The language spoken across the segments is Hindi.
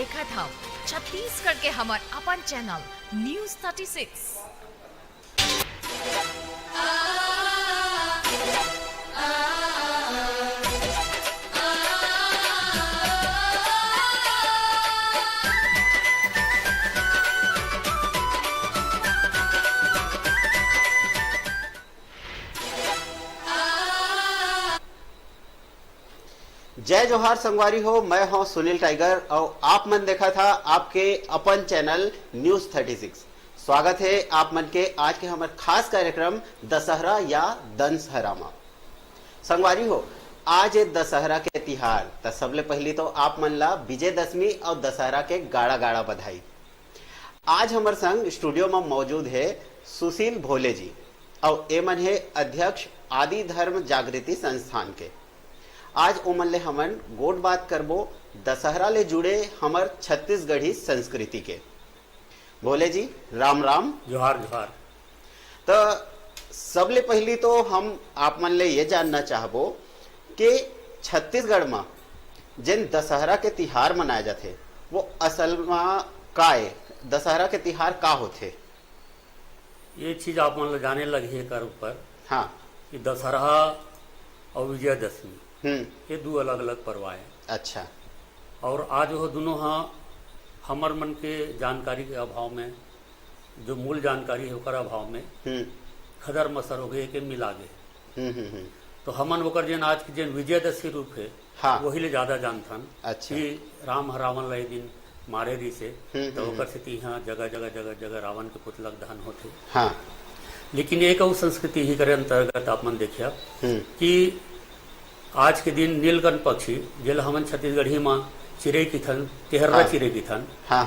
देखा था छत्तीसगढ़ के हमार अपन चैनल न्यूज 36। जय जोहार संगवारी हो, मैं हूं सुनील टाइगर और आप मन देखा था आपके अपन चैनल न्यूज 36। स्वागत है आप मन के आज के हमारे खास कार्यक्रम दशहरा या दशहरा में। संगवारी हो, आज है दशहरा के तिहार। तो सबले पहली तो आप मन ला विजयदशमी और दशहरा के गाड़ा गाड़ा बधाई। आज हमारे संग स्टूडियो में मौजूद है सुशील भोले जी और ए मन है अध्यक्ष आदि धर्म जागृति संस्थान के। आज उमन ले हमन गोट बात करबो दशहरा ले जुड़े हमर छत्तीसगढ़ी संस्कृति के। भोले जी राम राम। जोहार जोहार। तो सबले पहली तो हम आप मन ले ये जानना चाहबो कि छत्तीसगढ़ में जिन दशहरा के तिहार मनाए जाते वो असल में का है? दशहरा के तिहार का होते? ये चीज आप मन जाने लगे है कर ऊपर। हाँ, कि दशहरा और विजयदशमी ये दो अलग अलग पर्व है। अच्छा। और आज वो दोनों हाँ हमर मन के जानकारी के अभाव में, जो मूल जानकारी है ओकर अभाव में खदर मसर हो गए के मिला गए। तो हमन ओकर जेन आज के जेन विजयदशमी रूप है, हाँ, वही ले ज्यादा जानथन। अच्छा। कि राम रावण ला दिन मारे रही से तो ओकर से यहाँ जगह जगह जगह जगह रावण के पुतलक दहन होते। हाँ। लेकिन एक और संस्कृति ही करे अंतर्गत आप मन देखिया कि आज के दिन नीलकंठ पक्षी जेल हमन छत्तीसगढ़ी में चिड़ै की थन तेहर्रा चिड़ै की थन,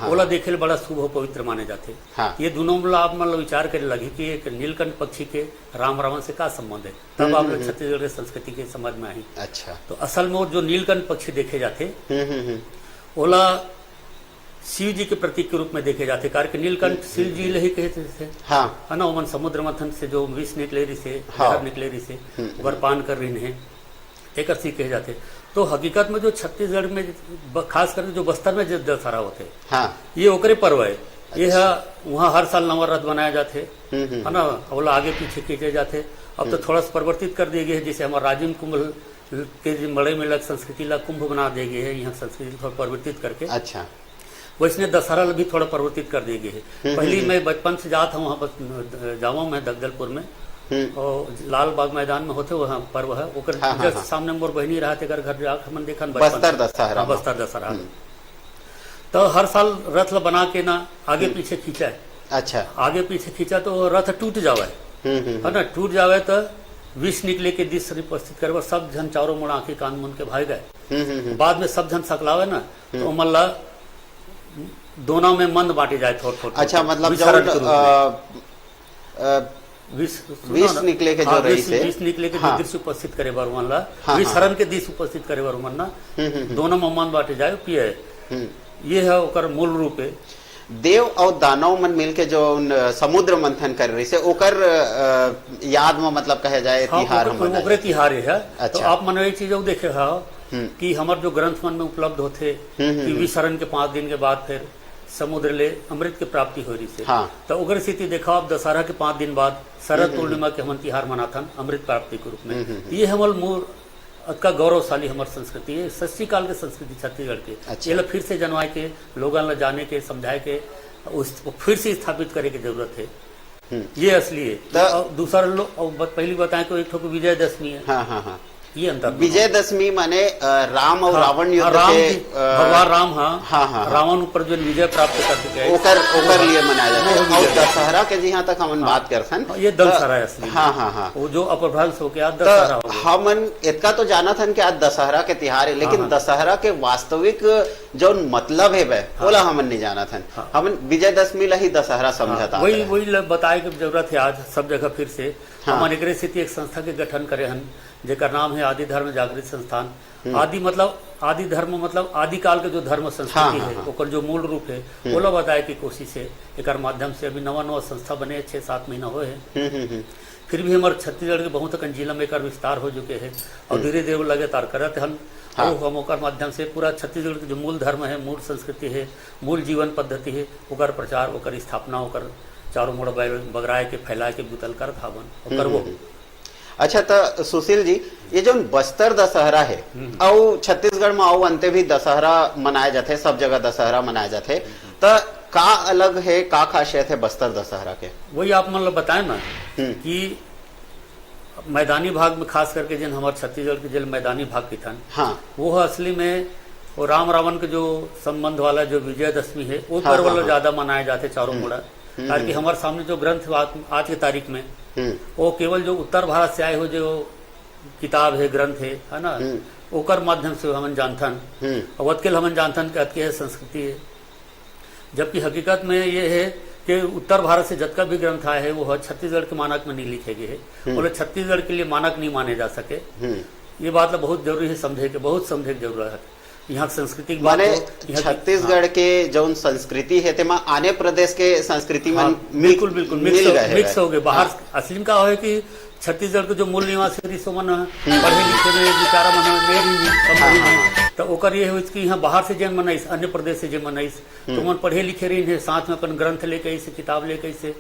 ओला देखे बड़ा शुभ और पवित्र माने जाते। ये दोनों आप मन विचार करे लगी कि एक नीलकंठ पक्षी के राम रावण से का संबंध है, तब आप लोग छत्तीसगढ़ की संस्कृति के समझ में आई। अच्छा। तो असल में जो नीलकंठ पक्षी देखे जाते ओला शिव जी के प्रतीक के रूप में देखे जाते। कारण नीलकंठ शिव जी ले ही कहते थे, है ना। ओमन समुद्र मंथन से जो विष निकले रही से निकले रही से ओकर पान कर रही है एक सी कहे जाते। तो हकीकत में जो छत्तीसगढ़ में खास करके जो बस्तर में जो दशहरा होते ये ओकरे पर्व है। ये वहाँ हर साल नवा रथ बनाए जाते, है ना। ओला आगे पीछे खींचे जाते। अब तो थोड़ा सा परिवर्तित कर दिए गए, जैसे हमारा राजिम कुंभ के बड़े में लग संस्कृति ला कुंभ बना दिए गए है, यहाँ संस्कृति थोड़ा परिवर्तित करके। अच्छा। वैसने दशहरा भी थोड़ा परिवर्तित कर दिए गए है। पहली मैं बचपन से जाता हूँ वहाँ जाऊँ मैं दगदलपुर में और लाल बाग मैदान में होते वहाँ पर्व है ओकर। जस्ट सामने मोर बहनी रहा थे घर जाकर मन देखा बस्तर दशहरा। बस्तर दशहरा तो हर साल रथ बना के ना आगे पीछे खींचा है। अच्छा। आगे पीछे खींचा तो रथ टूट जावे, है ना। टूट जावे तो विष निकले के दिश उपस्थित करे सब जन चारों मुड़ आंखी कान मुन के भाग गए। बाद में सब जन सकलावे ना तो मल्ला दोनों में मंद बांटे जाए थोड़ा थोड़ा। अच्छा, मतलब विष निकले के जो रही से विष निकले के दृश्य उपस्थित करे बार मन ला विष हरण के दिश उपस्थित करे बार मन ना दोनों में मन बांटे जाए पिए। ये है ओकर मूल रूप है। देव और दानव मन मिलके जो समुद्र मंथन कर रही से ओकर याद में मतलब कहे जाए तिहार ओकरे तिहार है। तो आप मन एक चीज देखे हा कि हमारे जो ग्रंथ मन में उपलब्ध होते कि विष हरण के 5 दिन के बाद फिर समुद्र ले अमृत की प्राप्ति हो रही से। तो उग्र स्थिति देखा आप दशहरा के 5 दिन बाद शरद पूर्णिमा के हम तिहार मनाथन अमृत प्राप्ति के रूप में। ये हमारे मूल का गौरवशाली हमारी संस्कृति है, सस्ती काल की संस्कृति छत्तीसगढ़ की। अच्छा। ये फिर से जनवाए के लोगों ने जाने के समझाए के उस फिर से स्थापित करे की जरूरत है। ये असली है। दूसरा लोग पहली बताएं तो एक विजयदशमी है। ये अंतर विजयदशमी माने राम और रावण युद्ध के भगवान राम रावण ऊपर जो विजय प्राप्त कर चुके ओकर लिए मनाया जाता है। और दशहरा के जहाँ तक हम बात करसन ये दशहरा है असली। वो जो अपभ्रंश हो गया दशहरा हो गया। हमन इतना तो जाना था कि आज दशहरा के तिहार है, लेकिन दशहरा के वास्तविक जो मतलब है वह बोला हमन नहीं जाना था। हमन विजयदशमी ला ही दशहरा समझता। वही बताए की जरूरत है आज सब जगह फिर से। हमन एक स्थिति एक संस्था के गठन करे हन जेकर नाम है आदि धर्म जागृति संस्थान। आदि मतलब आदि धर्म मतलब आदि काल के जो धर्म संस्कृति है ओकर जो मूल रूप है वो बताए की कोशिश है। एक माध्यम से अभी नवा संस्था बने 6-7 महीना हुए है। फिर भी हमारे छत्तीसगढ़ के बहुत अकन जिला में एकर विस्तार हो चुके हैं और धीरे धीरे लगातार करत हन। हाँ। और हम ओकर माध्यम से पूरा छत्तीसगढ़ के जो मूल धर्म है, मूल संस्कृति है, मूल जीवन पद्धति है, ओकर प्रचार, ओकर स्थापना, ओकर चारों मोड़ बगराए के फैलाए के बुतल कर धावन और करबो। अच्छा, तो सुशील जी, ये जो बस्तर दशहरा है और छत्तीसगढ़ में और अंते भी दशहरा मनाए जाते, सब जगह दशहरा मनाए जाते, तो का अलग है, का खासियत है बस्तर दशहरा के? वही आप मतलब बताए ना कि मैदानी भाग में खास करके जिन हमारे छत्तीसगढ़ के जिन मैदानी भाग की थन, हाँ, वो असली में वो राम रावण के जो संबंध वाला जो विजयदशमी है वो हाँ, पर्व हाँ, वाला हाँ। ज्यादा मनाए जाते चारों मुड़ा। ताकि हमारे सामने जो ग्रंथ आज के तारीख में वो केवल जो उत्तर भारत से आए हो जो किताब है, ग्रंथ है ना, ओकर माध्यम से हम जानथन और वतकेल हम जानथन के अतके है संस्कृति है। जबकि हकीकत में ये है कि उत्तर भारत से जितना भी ग्रंथ आए हैं वो छत्तीसगढ़ के मानक में नहीं लिखे गए हैं, बोले छत्तीसगढ़ के लिए मानक नहीं माने जा सके। ये बात तो बहुत जरूरी है समझे के, बहुत समझे की जरूरत है। यहाँ संस्कृति माने छत्तीसगढ़ के जो संस्कृति है तेमा आने प्रदेश के संस्कृति में बिल्कुल बिल्कुल मिक्स हो गए बाहर। हाँ। असली का है कि छत्तीसगढ़ के जो मूल निवासी सोमन पढ़े लिखे में विचारा मन तो ओकर ये हो कि यहाँ बाहर से जन मनाइस, अन्य प्रदेश से जन मनाइस, तो मन पढ़े लिखे रही है, साथ में अपन ग्रंथ लेके ऐसे किताब लेके ऐसे,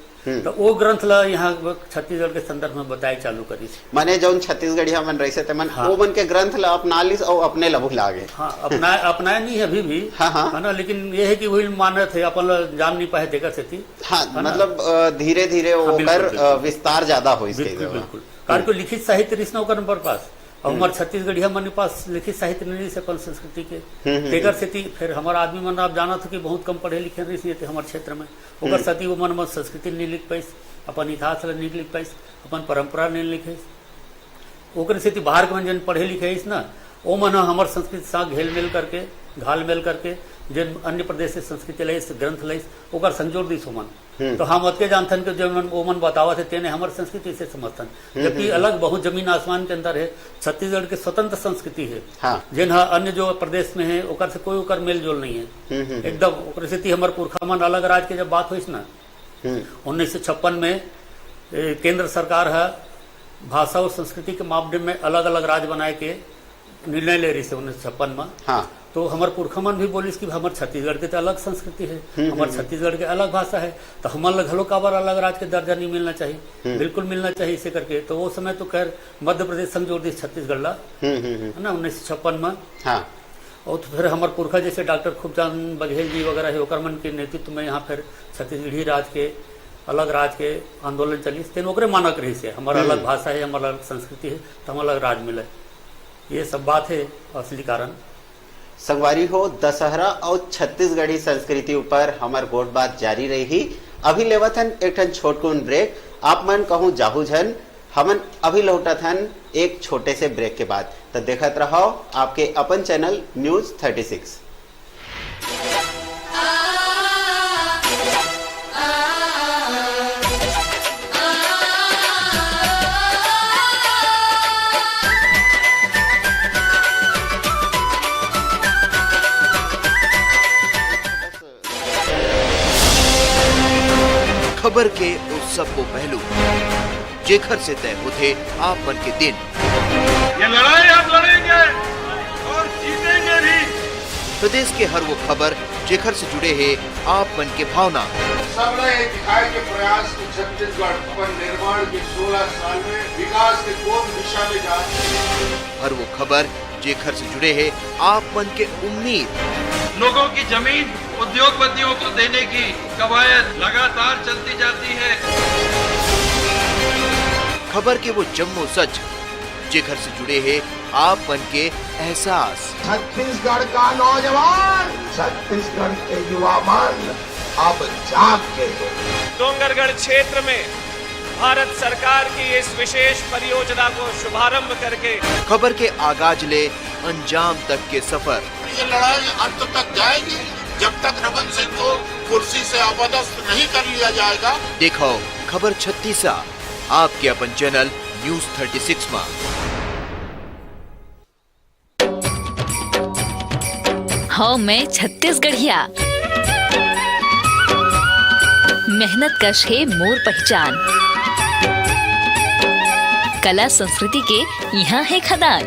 तो वो ग्रंथ ला यहाँ छत्तीसगढ़ के संदर्भ में बताए चालू करी। माने जो छत्तीसगढ़िया मन रही से मन वो मन के ग्रंथ ला अपना लिस और अपने ला भुला गए। हाँ, अपनाया नहीं है अभी भी, है ना, लेकिन ये है कि वही मानत है अपन जान नहीं पाए देखा से। हाँ, मतलब धीरे धीरे ओकर विस्तार ज्यादा हो इसके। बिल्कुल कार को लिखित साहित्य रिश्ना ओकर नंबर पास और हमारे छत्तीसगढ़िया मन पास लिखित साहित्य नहीं से अपन संस्कृति के तेगर से फिर हमारा आदमी मन आप जाना था कि बहुत कम पढ़े लिखे रही थे हमारे क्षेत्र में, ओकर सती वो मन संस्कृति नहीं लिख पाइस, अपन इतिहास नहीं लिख पाइस, अपन परंपरा नहीं लिखे, ओकर से बाहर के मन जन पढ़े लिखे ना वो मन हमारे संस्कृति साथ घेल मेल करके घाल मेल करके जिन अन्य प्रदेश से संस्कृति लइस, ग्रंथ लइस, ओकर संजोड़ दी सोमन। तो हम अतके जानथन के जो मन ओमन बतावा थे तेने हमारे संस्कृति से समर्थन, जबकि अलग बहुत जमीन आसमान के अंदर है। छत्तीसगढ़ के स्वतंत्र संस्कृति है। हाँ। जिन अन्य जो प्रदेश में है ओकर से कोई ओकर मेल जोल नहीं है एकदम। ओकर से हमारे पुरखा मन अलग राज्य के जब बात हुई ना 1956 में केंद्र सरकार है भाषा और संस्कृति के मापदंड में अलग अलग राज्य बनाए के निर्णय ले रही है 1956 में। हाँ। तो हमारे पुरखमन भी बोलिस कि हमारे छत्तीसगढ़ के तो अलग संस्कृति है, हमारे छत्तीसगढ़ के अलग भाषा है, तो हमारे घलो काबर अलग राज्य के दर्जा नहीं मिलना चाहिए, बिल्कुल मिलना चाहिए इसे करके। तो वो समय तो खैर मध्य प्रदेश संजोड़ दी छत्तीसगढ़ ला, है ना, 1956 में। हाँ। और तो फिर हमारे पुरखा जैसे डॉक्टर खूबचंद बघेल जी वगैरह है ओकर मन के नेतृत्व में यहाँ फिर छत्तीसगढ़ी राज्य के अलग राज्य के आंदोलन चली, तेन ओकरे मानक रही से हमारा अलग भाषा है, हमारा अलग संस्कृति है, तो हम अलग राज्य मिले। ये सब बात है असली कारण। संगवारी हो दशहरा और छत्तीसगढ़ी संस्कृति ऊपर हमार गोट बात जारी रही। अभी लेवथन एक ठन छोटकुन ब्रेक, आप मन कहूँ जाहू झन, हमन अभी लौटथन एक छोटे से ब्रेक के बाद। तो देखत रहो आपके अपन चैनल न्यूज 36। खबर के उस सब को पहलू जेखर से तय होते आप मन के दिन। ये लड़ाई आप लड़ेंगे और जीतेंगे भी। प्रदेश के हर वो खबर जेखर से जुड़े हैं आप मन के भावना। सबने ये दिखाए के प्रयास की छत्तीसगढ़ अपन निर्माण के 16 साल में विकास के कौन दिशा में जा। हर वो खबर जेखर से जुड़े हैं आप मन के उम्मीद। लोगों की जमीन उद्योगपतियों को देने की कवायद लगातार चलती जाती है। खबर के वो जम्मो सच जेखर से जुड़े हैं आप मन के एहसास। छत्तीसगढ़ का नौजवान, छत्तीसगढ़ के युवा मन अब जाग के डोंगरगढ़ क्षेत्र में भारत सरकार की इस विशेष परियोजना को शुभारंभ करके खबर के आगाज ले अंजाम तक के सफर। ये लड़ाई अंत तक जाएगी जब तक रमन सिंह को कुर्सी से अपदस्थ नहीं कर लिया जाएगा। देखो खबर 36 आपके अपन चैनल न्यूज 36 में। हाँ, मैं छत्तीसगढ़िया। मेहनत कश है मोर पहचान। कला संस्कृति के यहाँ है खदान।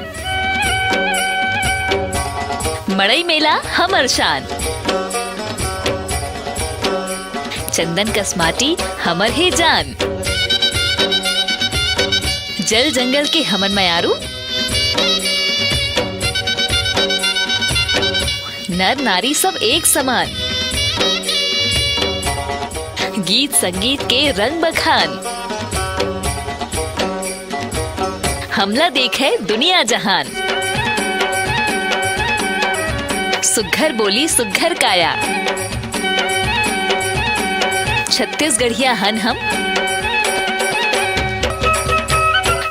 मड़ई मेला हमर शान, चंदन कसमाटी हमर है जान। जल जंगल के हमर मयारू, नर नारी सब एक समान। गीत संगीत के रंग बखान, हमला देखे दुनिया जहान। सुघर बोली सुघर काया, छत्तीसगढ़िया हन हम,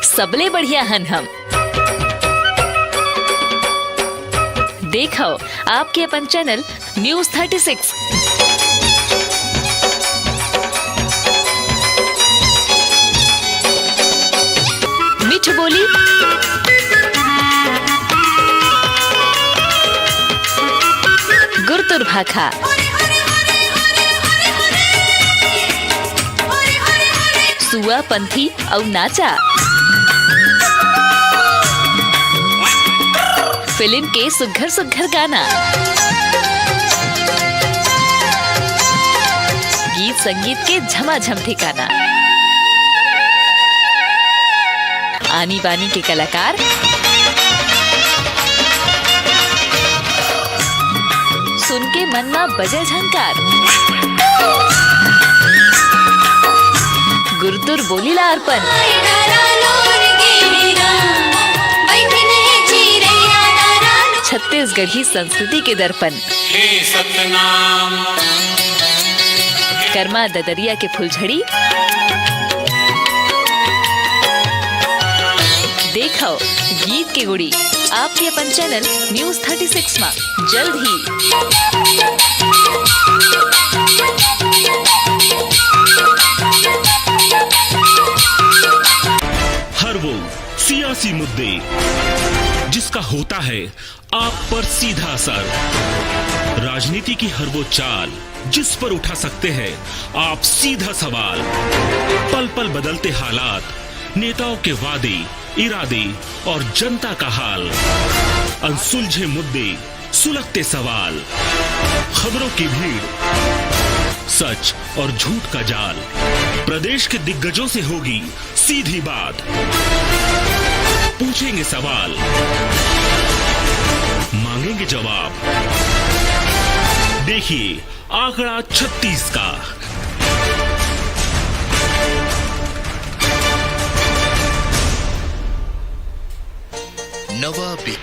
सबले बढ़िया हन हम। देखो आपके अपन चैनल न्यूज़ 36। मिठ बोली, गुरतुर भाखा, सुआ पंथी और नाचा। फिल्म के सुघर सुघर गाना, गीत संगीत के झमाझम ठिकाना। आनी बानी के कलाकार, सुन के मन में बजे झंकार। गुरतुर बोलीला अर्पण, छत्तीसगढ़ी संस्कृति के दर्पण। कर्मा ददरिया के फुलझड़ी, देखो गीत के गुड़ी आपके अपन चैनल न्यूज़ 36 में जल्द ही। हर वो सियासी मुद्दे जिसका होता है आप पर सीधा असर, राजनीति की हर वो चाल जिस पर उठा सकते हैं आप सीधा सवाल। पल पल बदलते हालात, नेताओं के वादे इरादे और जनता का हाल, अनसुलझे मुद्दे सुलगते सवाल, खबरों की भीड़, सच और झूठ का जाल। प्रदेश के दिग्गजों से होगी सीधी बात, पूछेंगे सवाल, मांगेंगे जवाब। देखिए आंकड़ा 36 का। नवाबी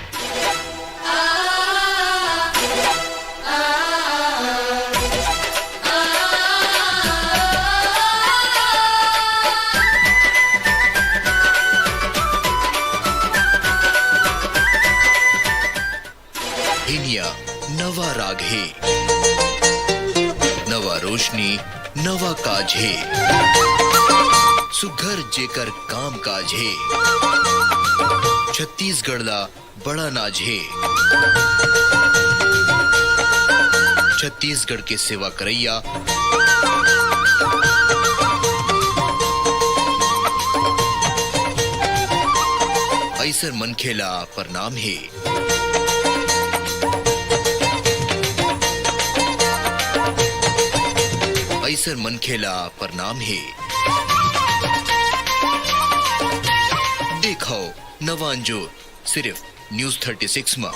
नवा राग है, नवा रोशनी नवा काज है, सुघर जेकर काम काज है, छत्तीसगढ़ ला बड़ा नाज है। छत्तीसगढ़ के सेवा करैया ऐसर मनखेला प्रणाम है। ऐसर मनखेला प्रणाम है। देखो नवांजो सिर्फ न्यूज़ 36 में।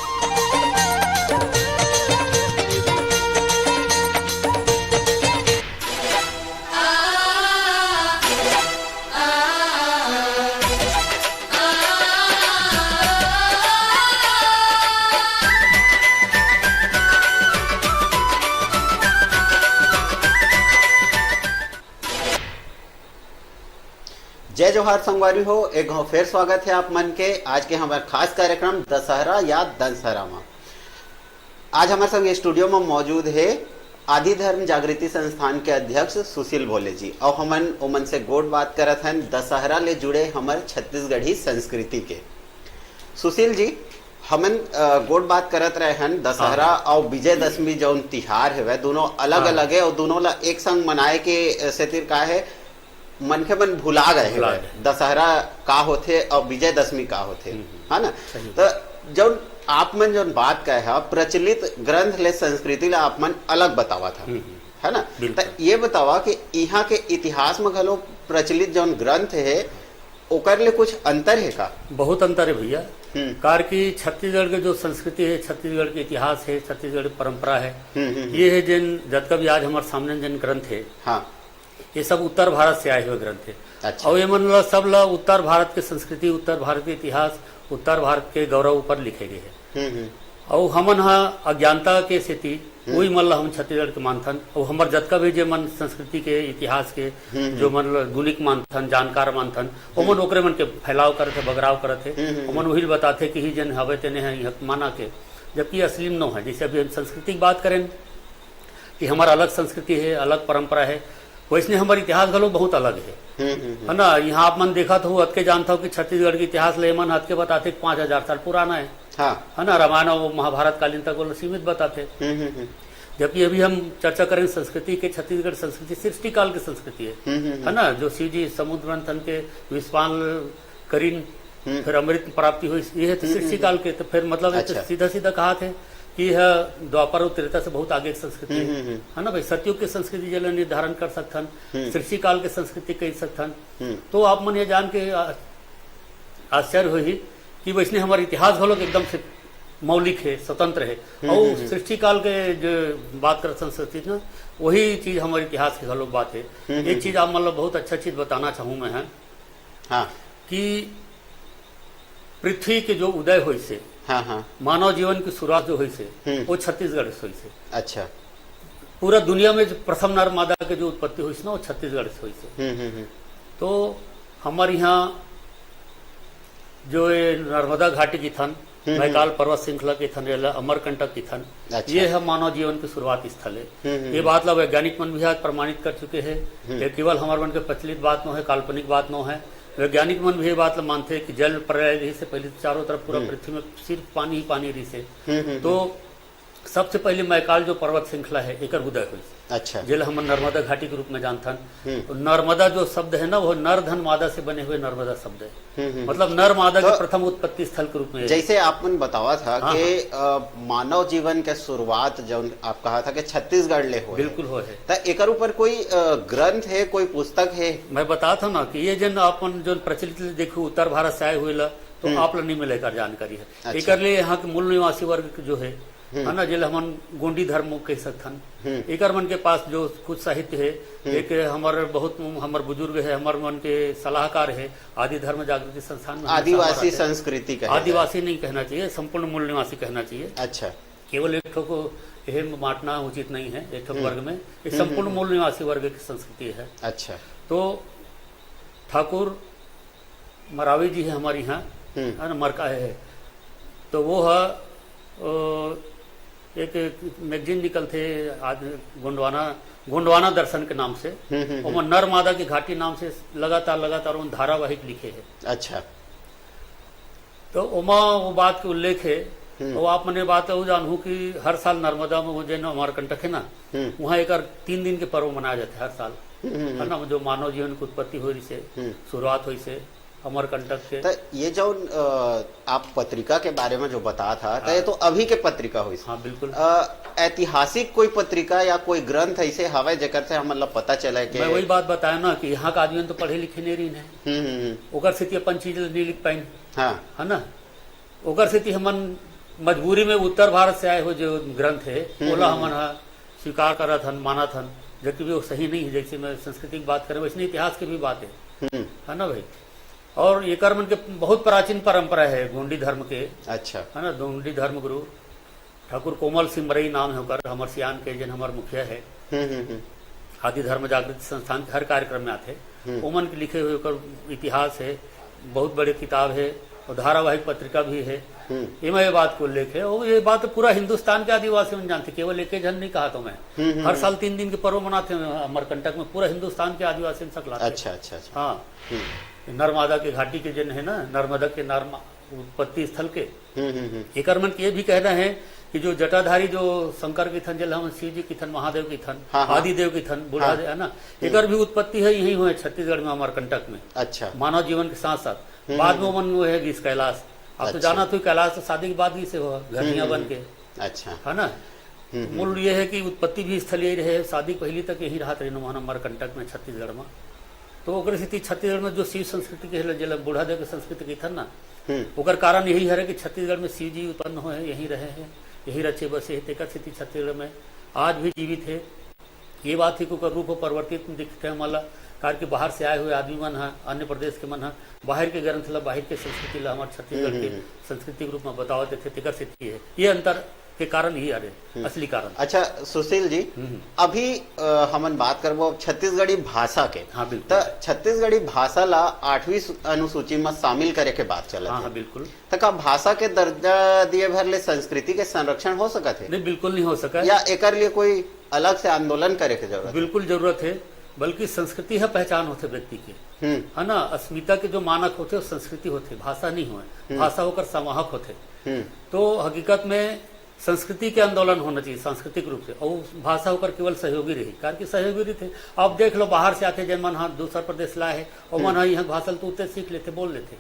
जय जोहार संगवारी हो, एक फिर स्वागत है आप मन के आज के हमारे खास कार्यक्रम दशहरा या दशहरा में। आज हमारे संग स्टूडियो में मौजूद है आदि धर्म जागृति संस्थान के अध्यक्ष सुशील भोले जी और हमन उमन से गोट बात करत हैं दशहरा ले जुड़े हमारे छत्तीसगढ़ी संस्कृति के। सुशील जी, हमन गोट बात करत रहे हैं दशहरा और विजयदशमी जौन तिहार है वह दोनों अलग अलग है और दोनों ला एक संग मनाए के सेतिर का है मन के मन भुला गए हैं दशहरा का होथे और विजयदशमी का होथे, है ना। तो जब आप मन जो बात कहे है प्रचलित ग्रंथ ले संस्कृति ला आप मन अलग बतावा था, है ना। तो ये बतावा कि यहाँ के इतिहास में घलो प्रचलित जो ग्रंथ है ओकर ले कुछ अंतर है का? बहुत अंतर है भैया। कार की छत्तीसगढ़ के जो संस्कृति है, छत्तीसगढ़ के इतिहास है, छत्तीसगढ़ की परंपरा है, ये है जिन जब भी आज हमारे सामने जिन ग्रंथ है, हाँ, ये सब उत्तर भारत से आए हुए ग्रंथ है। अच्छा। और ये मतलब सब ला उत्तर भारत की संस्कृति, उत्तर भारत के इतिहास, उत्तर भारत के गौरव ऊपर लिखे गए हैं। और हमन अज्ञानता के स्थिति वही मतलब हम छत्तीसगढ़ के मानथन और हमार जतका भी जे मन संस्कृति के इतिहास के जो मन गुणिक मानथन, जानकार मानथन, वो मन ओकरे मन के फैलाव करते, बगराव करते, वो मन वही बताते कि ही जन हवे तेने है माना के, जबकि असली न है। जैसे अभी हम संस्कृति की बात करें कि हमारा अलग संस्कृति है, अलग परंपरा है, वैसे हमारा इतिहास घलो बहुत अलग है ना। यहाँ आप मन देखा तो हद के जानता हूँ कि छत्तीसगढ़ के इतिहास ले मन हद के बताते 5000 साल पुराना है, है ना। रामायण और महाभारत कालीन तक वो सीमित बताते। जबकि अभी हम चर्चा करें संस्कृति के, छत्तीसगढ़ संस्कृति सृष्टि काल की संस्कृति है ना। जो शिव जी समुद्र मंथन के विस्वान करीन फिर अमृत प्राप्ति हुई, ये है तो सृष्टि काल के। तो फिर मतलब अच्छा। सीधा सीधा कहा थे कि यह द्वापर और त्रेता से बहुत आगे की संस्कृति है ना भाई। सतयुग की संस्कृति जल निर्धारण कर सकथन, सृष्टि काल की संस्कृति कह सकथन। तो आप मन ये जान के आश्चर्य हुई कि वैसे हमारे इतिहास घलो एकदम से मौलिक है, स्वतंत्र है। और सृष्टि काल के जो बात कर संस्कृति ना, वही चीज हमारे इतिहास की घलो बात है। एक चीज आप मतलब बहुत अच्छा चीज बताना चाहूँ मैं है, हाँ, कि पृथ्वी के जो उदय हुई से, हाँ, हाँ, मानव जीवन की शुरुआत जो हुई से वो छत्तीसगढ़ से हुई से। अच्छा। पूरा दुनिया में जो प्रथम नर मादा के जो उत्पत्ति हुई ना वो छत्तीसगढ़ से हुई से। तो हमारे यहाँ जो नर्मदा घाटी की थन, मैकाल पर्वत श्रृंखला की थन, अमरकंटक की थन, अच्छा। ये है मानव जीवन के शुरुआती स्थल है। ये बात ला वैज्ञानिक मन भी आज प्रमाणित कर चुके हैं। ये केवल हमारे मन के प्रचलित बात न है, काल्पनिक बात न है। वैज्ञानिक मन भी ये बात मानते हैं कि जल प्रलय रही से पहले चारों तरफ पूरा पृथ्वी में सिर्फ पानी ही पानी रही से। तो सबसे पहले मैकाल जो पर्वत श्रृंखला है एक उदय हुई। अच्छा। जिल हम नर्मदा घाटी के रूप में जानथन। नर्मदा जो शब्द है ना वो नर धन मादा से बने हुए नर्मदा शब्द है, मतलब नर मादा के प्रथम उत्पत्ति स्थल के रूप में। जैसे आपने बतावा था कि मानव जीवन के शुरुआत जो आप कहा था कि छत्तीसगढ़ ले हो, बिल्कुल हो है। तो एक ऊपर कोई ग्रंथ है, कोई पुस्तक है? मैं बता था ना कि ये जन अपन जो प्रचलित देखो उत्तर भारत से आए हुए तो आप नहीं मिलेकर जानकारी है। अच्छा। एक लिए यहाँ के मूल निवासी वर्ग जो है ना, जिले हमन गोंडी धर्म कह सकथन। एक मन के पास जो कुछ साहित्य है, एक हमारे बहुत हमारे बुजुर्ग है, हमारे मन के सलाहकार है आदि धर्म जागृति संस्थान में। आदिवासी संस्कृति का, आदिवासी नहीं कहना चाहिए, संपूर्ण मूल निवासी कहना चाहिए। अच्छा। केवल एक ठो को यह बांटना उचित नहीं है एक ठो वर्ग में, एक संपूर्ण मूल निवासी वर्ग की संस्कृति है। अच्छा। तो ठाकुर मरावी जी है हमारे यहाँ, है ना, मरका है। तो वो है एक मैगजीन निकलते गोंडवाना दर्शन के नाम से, और नर मादा की घाटी नाम से लगातार उन धारावाहिक लिखे है। अच्छा। तो ओमा वो बात के उल्लेख है, और आप मैंने बात जानू कि हर साल नर्मदा में वो जो अमरकंटक है ना, वहाँ एक 3 दिन के पर्व मनाया जाता है हर साल, है ना, जो मानव जीवन की उत्पत्ति हुई से, शुरुआत हुई से अमरकंटक के। तो ये जो आप पत्रिका के बारे में जो बता था, तो ये तो अभी के पत्रिका हुई। हाँ बिल्कुल। ऐतिहासिक कोई पत्रिका या कोई ग्रंथ ऐसे हवा जगह से हम मतलब पता चला कि मैं वही बात बताया ना कि यहाँ का आदमी तो पढ़े लिखे नहीं रही है, ओकर स्थिति अपन चीज नहीं लिख पाई, हाँ, है ना। ओकर स्थिति हमन मजबूरी में उत्तर भारत से आए हो जो ग्रंथ है बोला हमन स्वीकार करा था, माना था, जबकि भी वो सही नहीं है। जैसे मैं संस्कृति की बात करें वैसे इतिहास की भी बात है ना भाई। और ये कर्म के बहुत प्राचीन परंपरा है गोंडी धर्म के। अच्छा। है ना, गोंडी धर्म गुरु ठाकुर कोमल सिंह मरई नाम है होकर, हमर सियान के जन हमार मुखिया है। आदि धर्म जागृति संस्थान के हर कार्यक्रम में आते, ओमन के लिखे हुए इतिहास है, बहुत बड़ी किताब है, और धारावाहिक पत्रिका भी है। ये बात को उल्लेख है, और ये बात पूरा हिंदुस्तान के आदिवासी में जानते, केवल एक जन नहीं कहा तो मैं। हर साल 3 दिन के पर्व मनाते हैं अमरकंटक में, पूरा हिंदुस्तान के आदिवासी में सकलाते। अच्छा अच्छा अच्छा। हाँ, नर्मदा के घाटी के जन है ना, नर्मदा के उत्पत्ति स्थल के। एकर मन ये भी कहना है कि जो जटाधारी जो शंकर की थन, जल हम शिव जी की थन, महादेव की थन, आदिदेव की थन बुढ़ा है ना, एकर भी उत्पत्ति है यही हुए छत्तीसगढ़ में, अमरकंटक में। अच्छा, मानव जीवन के साथ साथ बाद में मन वो है इस कैलाश। आप तो जाना तो कैलाश तो शादी के बाद ही से हुआ, घरनिया बन के। अच्छा, है ना। मूल ये है कि उत्पत्ति भी स्थल यही रहे, शादी पहली तक यही रहा रहे अमरकंटक में, छत्तीसगढ़ में। तो ओकर स्थिति छत्तीसगढ़ में जो शिव संस्कृति के जल बूढ़ा देव के संस्कृति की थन ना, ओकर कारण यही है कि छत्तीसगढ़ में शिव जी उत्पन्न हुए हैं, यही रहे हैं, यही रचे बसे है। तेकर स्थिति छत्तीसगढ़ में आज भी जीवित है। ये बात है कि ओकर रूप परिवर्तित दिखते हैं माला कार के बाहर से आए हुए आदमी मन है, अन्य प्रदेश के मन है, बाहर के ग्रंथ ला, बाहर के संस्कृति ला हमारे छत्तीसगढ़ के संस्कृति के रूप में बतावते थे। तेकर स्थिति है ये अंतर के कारण ही अरे असली कारण। अच्छा सुशील जी, अभी हमन बात करबो छत्तीसगढ़ी भाषा के। हाँ बिल्कुल। तो छत्तीसगढ़ी भाषा ला 8वीं अनुसूची में शामिल करे के बात चला। हाँ बिल्कुल। तो का भाषा के दर्जा दिए भर ले संस्कृति के संरक्षण हो सकत है? नहीं, बिल्कुल नहीं हो सका। या एकर लिए कोई अलग से आंदोलन करे के जरूरत? बिल्कुल जरूरत है, बल्कि संस्कृति है पहचान होते व्यक्ति के, है ना। अस्मिता के जो मानक होते वो संस्कृति होते, भाषा नहीं हुए। भाषा होकर संवाहक होते। तो हकीकत में संस्कृति के आंदोलन होना चाहिए सांस्कृतिक रूप से, और भाषा होकर केवल सहयोगी रही, कारण की सहयोगी रही थे। आप देख लो बाहर से आते जन मन हाँ दूसरा प्रदेश लाए है और मन हाँ यहाँ भाषा तो उतने सीख लेते, बोल लेते,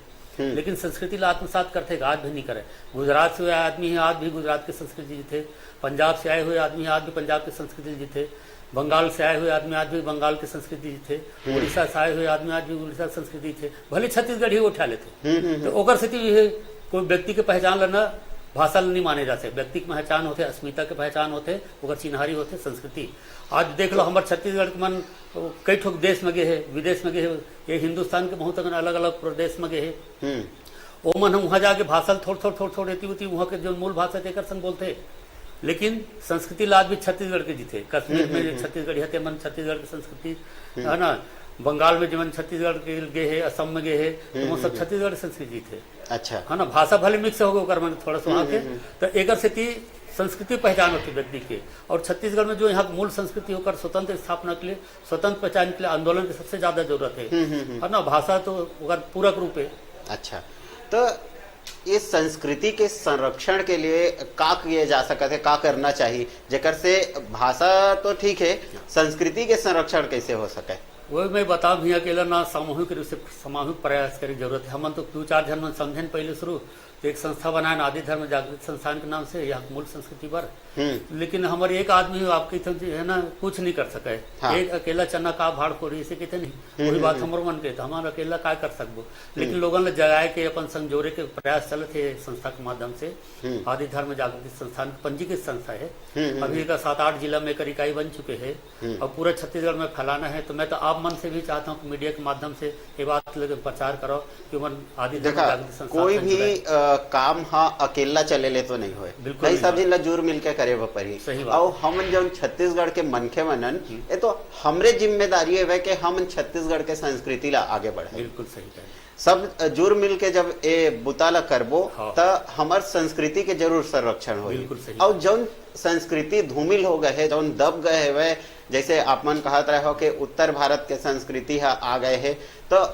लेकिन संस्कृति ला आत्मसात करते आज भी नहीं करे। गुजरात से आए आदमी है, आज भी गुजरात के संस्कृति जी थे। पंजाब से आए हुए आदमी आज भी पंजाब के संस्कृति जी थे। बंगाल से आए हुए आदमी आज भी बंगाल के संस्कृति थे। उड़ीसा से आए हुए आदमी आज भी उड़ीसा की संस्कृति थे, भले छत्तीसगढ़ ही उठा लेते। तो ओकर स्थिति कोई व्यक्ति के पहचान लेना भाषा नहीं माने जाते, व्यक्ति की पहचान होते, अस्मिता के पहचान होते, ओकर चिन्हारी होते संस्कृति। आज देख लो हमारे छत्तीसगढ़ के मन कई ठोक देश में गए है, विदेश में गए है, ये हिंदुस्तान के बहुत अलग अलग प्रदेश में गए है। वो मन हम वहाँ जाके भाषा थोड़ रहती होती, वहाँ के जो मूल भाषा तेकर संग बोलते, लेकिन संस्कृति लाद भी छत्तीसगढ़ के जीते। कश्मीर में छत्तीसगढ़ी हते मन छत्तीसगढ़ की संस्कृति है ना। बंगाल में जो छत्तीसगढ़ के गए है, असम में गए है, तो वो सब छत्तीसगढ़ संस्कृति थे। अच्छा, है ना। भाषा भले मिक्स हो गए मन थोड़ा सा वहाँ के, तो एक स्थिति संस्कृति पहचान होती व्यक्ति के। और छत्तीसगढ़ में जो यहाँ मूल संस्कृति होकर स्वतंत्र स्थापना के लिए, स्वतंत्र पहचान के लिए आंदोलन की सबसे ज्यादा जरूरत है ना। भाषा तो पूरक रूप है। अच्छा, तो इस संस्कृति के संरक्षण के लिए का किए जा सकते है, का करना चाहिए जेकर से भाषा तो ठीक है, संस्कृति के संरक्षण कैसे हो सके? वही मैं बता भी अकेला ना सामूहिक रूप से सामूहिक प्रयास की जरूरत है। हम तो 2-4 जन मन समझे पहले शुरू तो एक संस्था बनाए आदि धर्म जागृत संस्थान के नाम से, यहाँ मूल संस्कृति पर। लेकिन हमारे एक आदमी आपके है ना कुछ नहीं कर सके। हाँ। एक अकेला चना का भाड़ फोड़ी इसे कहते नहीं, वही बात हमारे मन के हमारा अकेला क्या कर सकबो। लेकिन लोगों ने जगाए के अपन संजोरे के प्रयास चले थे संस्था के माध्यम से। आदि धर्म जागृत संस्थान पंजीकृत संस्था है, अभी का 7-8 जिला में इकाई बन चुके हैं और पूरे छत्तीसगढ़ में फैलाना है। तो मैं तो आप मन से भी चाहता हूँ मीडिया के माध्यम से ये बात प्रचार करो कि आदि धर्म जागृत संस्थान कोई भी काम हाँ अकेला चले ले तो नहीं होए, कई सब जिला जुड़ मिलके करे परी। और हम जो छत्तीसगढ़ के मनखे मनन ये तो हमरे जिम्मेदारी है कि हम छत्तीसगढ़ के संस्कृति ला आगे बढ़े। बिल्कुल सही है। सब जुड़ मिल के जब ए बुताला करबो तो हमार संस्कृति के जरूर संरक्षण हो। और जौन संस्कृति धूमिल हो गए है, जौन दब गए है, वह जैसे आप मन कहत रहे हो कि उत्तर भारत के संस्कृति आ गए है, तो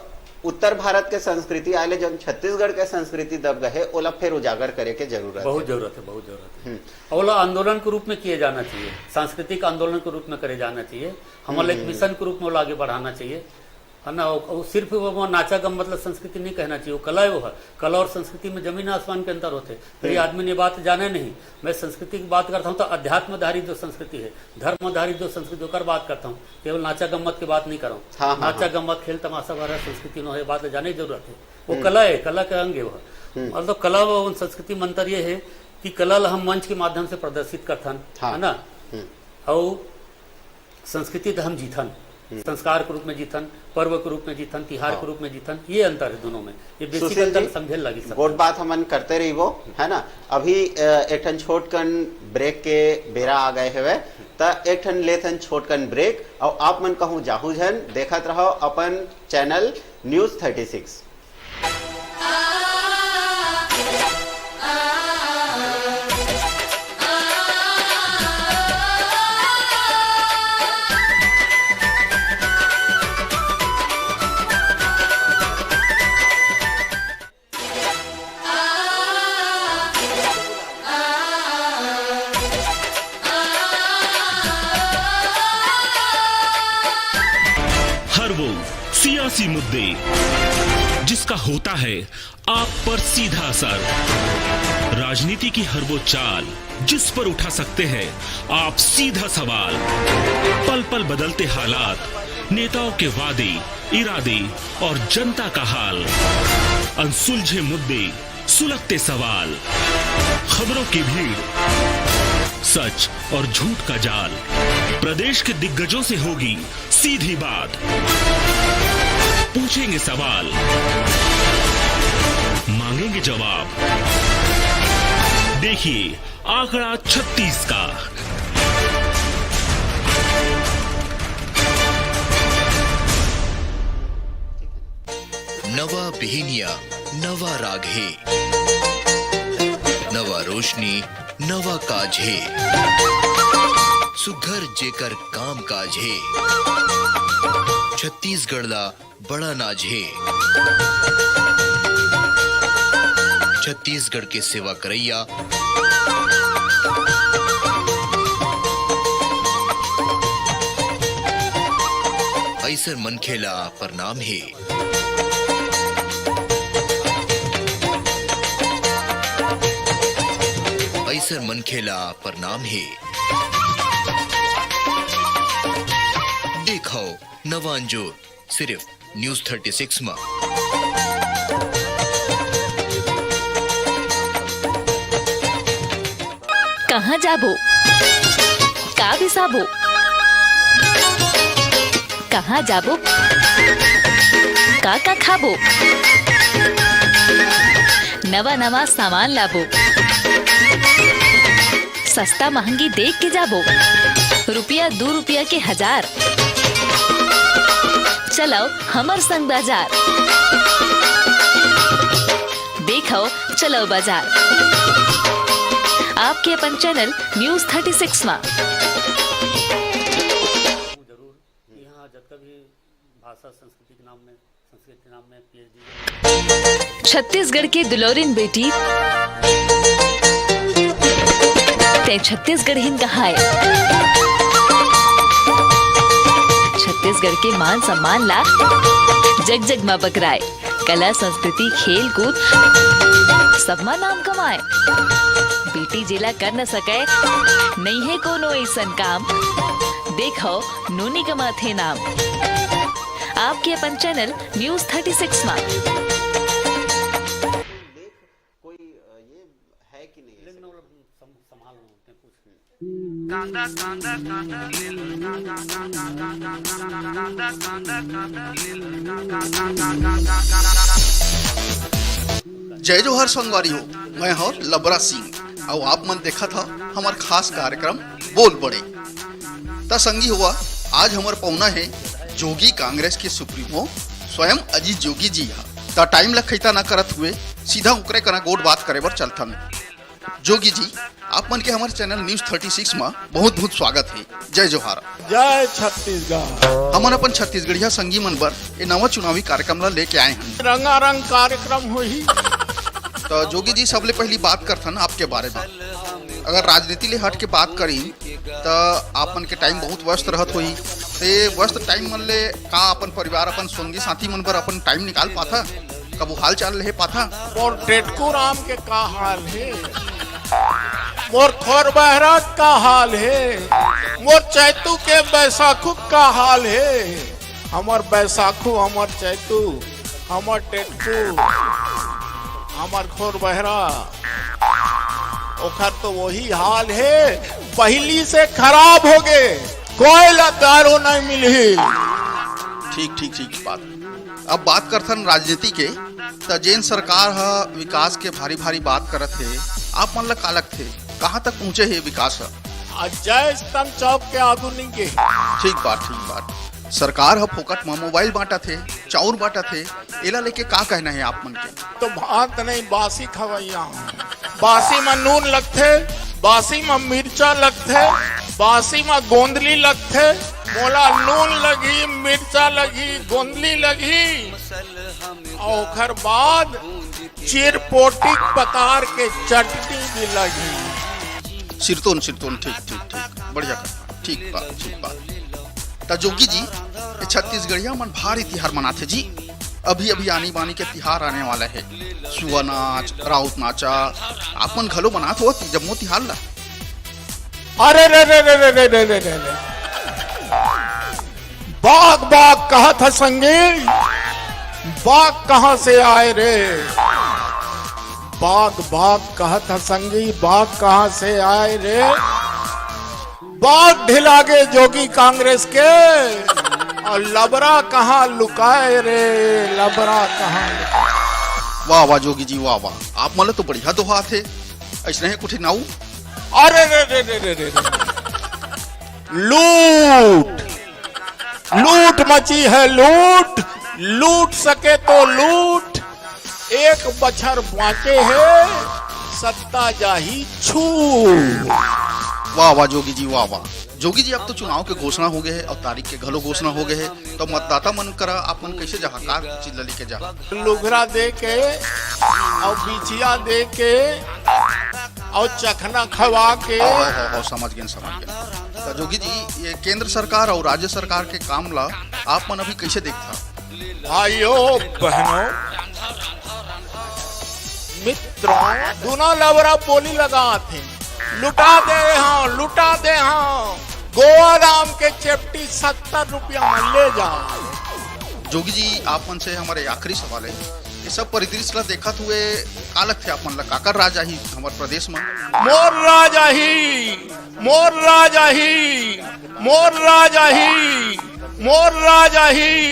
उत्तर भारत के संस्कृति आए जो छत्तीसगढ़ के संस्कृति दब गए ओला फिर उजागर करे के जरूरत बहुत जरूरत है। ओला आंदोलन के रूप में किए जाना चाहिए, सांस्कृतिक आंदोलन के रूप में करे जाना चाहिए। हमारे एक मिशन के रूप में आगे बढ़ाना चाहिए, है ना। वो सिर्फ वो नाचा गम मतलब संस्कृति नहीं कहना चाहिए, वो कला है। वो है कला और संस्कृति में जमीन आसमान के अंतर होते। फिर ये आदमी ने बात जाने नहीं, मैं संस्कृति की बात करता हूँ तो अध्यात्मधारी जो संस्कृति है, धर्मधारी जो संस्कृति कर बात करता हूँ, केवल नाचा गम्मत की बात नहीं कर रहा हूँ। नाचा गम्मत खेल तमाशा भरा संस्कृति न हो, बात जाने की जरूरत है। वो कला है, कला के अंग है वो। मतलब कला व संस्कृति में अंतर ये है कि कला हम मंच के माध्यम से प्रदर्शित करथन, है ना। और संस्कृति तो हम जीथन, संस्कार के रूप में जीथन, पर्व के रूप में जीथन, तिहार के रूप में जीथन, ये अंतर है दोनों में। ये बेसिक अंतर समझे लगी सब। बहुत बात हमन करते रही वो, है ना। अभी एक ठन छोटकन ब्रेक के बेरा आ गए हुए, तो एक ठन लेथन छोटकन ब्रेक और आप मन कहूँ जाहू जन देखत रहो अपन चैनल न्यूज़ 36। सियासी मुद्दे जिसका होता है आप पर सीधा असर। राजनीति की हर वो चाल जिस पर उठा सकते हैं आप सीधा सवाल। पल पल बदलते हालात, नेताओं के वादे, इरादे और जनता का हाल। अनसुलझे मुद्दे, सुलगते सवाल, खबरों की भीड़, सच और झूठ का जाल। प्रदेश के दिग्गजों से होगी सीधी बात, पूछेंगे सवाल, मांगेंगे जवाब। देखिए आंकड़ा 36 का। नवा बिहिनिया नवा राग है, नवा रोशनी नवा काज है, सुघर जेकर काम काज है, छत्तीसगढ़ ला बड़ा नाज है। छत्तीसगढ़ के सेवा करैया ऐसर मनखेला प्रणाम है। ऐसर मनखेला प्रणाम है। देखो नवांजोर सिर्फ न्यूज 36 में। कहाँ जाबो, का बिसाबो, कहाँ जाबो, का खाबो, नवा नवा सामान लाबो, सस्ता महंगी देख के जाबो, रुपया 2 रुपया के 1000। चलो हमर संग बाजार, देखो चलो बाजार। आपके अपन चैनल न्यूज 36 में। जरूर यहाँ जब भी भाषा संस्कृति के नाम में PhD। छत्तीसगढ़ के दुलौरिन बेटी ते छत्तीसगढ़ हिन कहा है। छत्तीसगढ़ के मान सम्मान ला जग जग में बकराए। कला संस्कृति खेल कूद सब में नाम कमाए। बेटी जिला कर न सके नहीं है कोनो ऐसन काम, देखो नोनी कमाथे नाम। आपके अपन चैनल न्यूज 36 में। कोई ये है कि नहीं संभाल जय जोहर संगवारी हो, मैं हूँ लबरा सिंह और आप मन देखा था हमार खास कार्यक्रम बोल बड़े। ता संगी हुआ आज हमार पौना है जोगी कांग्रेस के सुप्रीमो स्वयं अजीत जोगी जी हा। ता टाइम लखैता ना करत हुए सीधा उकरे कना गोट बात करे बर चलता में। जोगी जी आप मन के हमारे चैनल न्यूज 36 में बहुत बहुत स्वागत है। जय जोहार। जय छत्तीसगढ़। हमन अपन छत्तीसगढ़िया संगी मन बर ये नवा चुनावी कार्यक्रम ला लेके आए हैं। रंगारंग कार्यक्रम हुई। तो जोगी जी सबले पहली बात करथन आपके बारे में। अगर राजनीति ले हट के बात करी तो आपन के टाइम बहुत व्यस्त रहत हुई। ते व्यस्त टाइम मन ले का अपन परिवार अपन संगी साथी मन पर अपन टाइम निकाल पाथा, कबू हाल चाल ले पाथा। और टेटकू राम के का हाल है, मोर खोर बहरात का हाल है, मोर चैतू के बैसाखू का हाल है। हमर बैसाखू, हमर चैतू, हमर टेटकू, हमर खोर बहरा, ओखर तो वही हाल है। पहली से खराब हो गए, कोई दारू नहीं मिली। ठीक ठीक ठीक बात। अब बात करथन राजनीति के। तो जैन सरकार हा विकास के भारी भारी बात करत है, आप मन ला का लगथे कहाँ तक पहुँचे है विकास हा? जय स्तंभ चौक के आगू नहीं के। ठीक बात। सरकार हा फोकट में मोबाइल बांटा थे, चाउर बांटा थे, एला लेके का कहना है आप मन के? तो भात नहीं बासी खवैया, बासी में नून लगथे, बासी में मिर्चा लगथे, बासी में गोंदली लगथे। मोला नून लगी, मिर्चा लगी, गोंदली लगी और ओखर बाद चिरपोटी पतार के चटनी भी लगी। सिरतोन ठीक बढ़िया ठीक बात। तो जोगी जी ये छत्तीसगढ़िया मन भारी तिहार मनाथे जी। अभी अभी आनी बानी के तिहार आने वाला है। सुआ नाच, राउत नाचा, आपन घलो बनात हो जम्मो तिहार ला। अरे रे रे रे रे रे रे रे रे बाग बाग कहा था संगी, बाग कहां से आए रे? बाग बाग कहा था संगी, बाग कहां से आए रे? बाग ढिला गए जोगी कांग्रेस के, और लबरा कहां लुकाए रे? लबरा कहां? वाह वाह जोगी जी, वाह वाह, आप मतलब तो बढ़िया दोहा थे। ऐसे है कुछ नाऊ। अरे रे रे रे रे रे लूट लूट मची है, लूट लूट सके तो लूट, एक बछर बांचे है सत्ता जाही छूट। वाह वाह जोगी जी, वाह वाह। जोगी जी, अब तो चुनाव के घोषणा हो गए है और तारीख के घलो घोषणा हो गए है, तो मतदाता मन करा अपन कैसे जहाँ कार चीज लेके जा? लुघरा दे के और बिछिया दे के और चखना खवा के। समझ गए समझ गए। तो जोगी जी, ये केंद्र सरकार और राज्य सरकार के काम ला आप मन अभी कैसे देखता? भाइयों बहनों मित्रों, दोनों लबरा बोली लगा थे, लुटा दे हाँ, लुटा दे हाँ, गोवा दाम के चेप्टी 70 रुपया में ले जाओ। जोगी जी, आप मन से हमारे आखिरी सवाल है, ये सब परिदृश्य ला देखत हुए का लगथे आप मन ला काकर राजा ही हमारे प्रदेश में? मोर राजा ही, मोर राजा ही, मोर राजा ही, मोर राजा ही।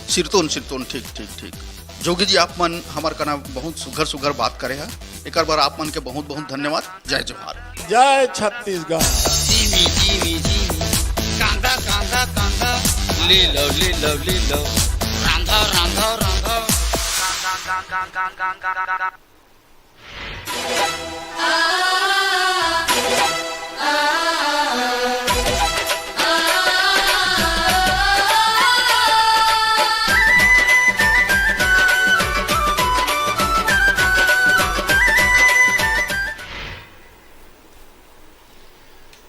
सिरतोन सिरतोन, ठीक ठीक ठीक। जोगी जी, आप मन हमार कना बहुत सुघर सुघर बात करे है, एक बार आप मन के बहुत बहुत धन्यवाद। जय जोहार। जय छत्तीसगढ़। जीमी जीमी जीमी, कांदा कांदा कांदा, ले लो ले लो ले लो, रांधा रांधा रांधा,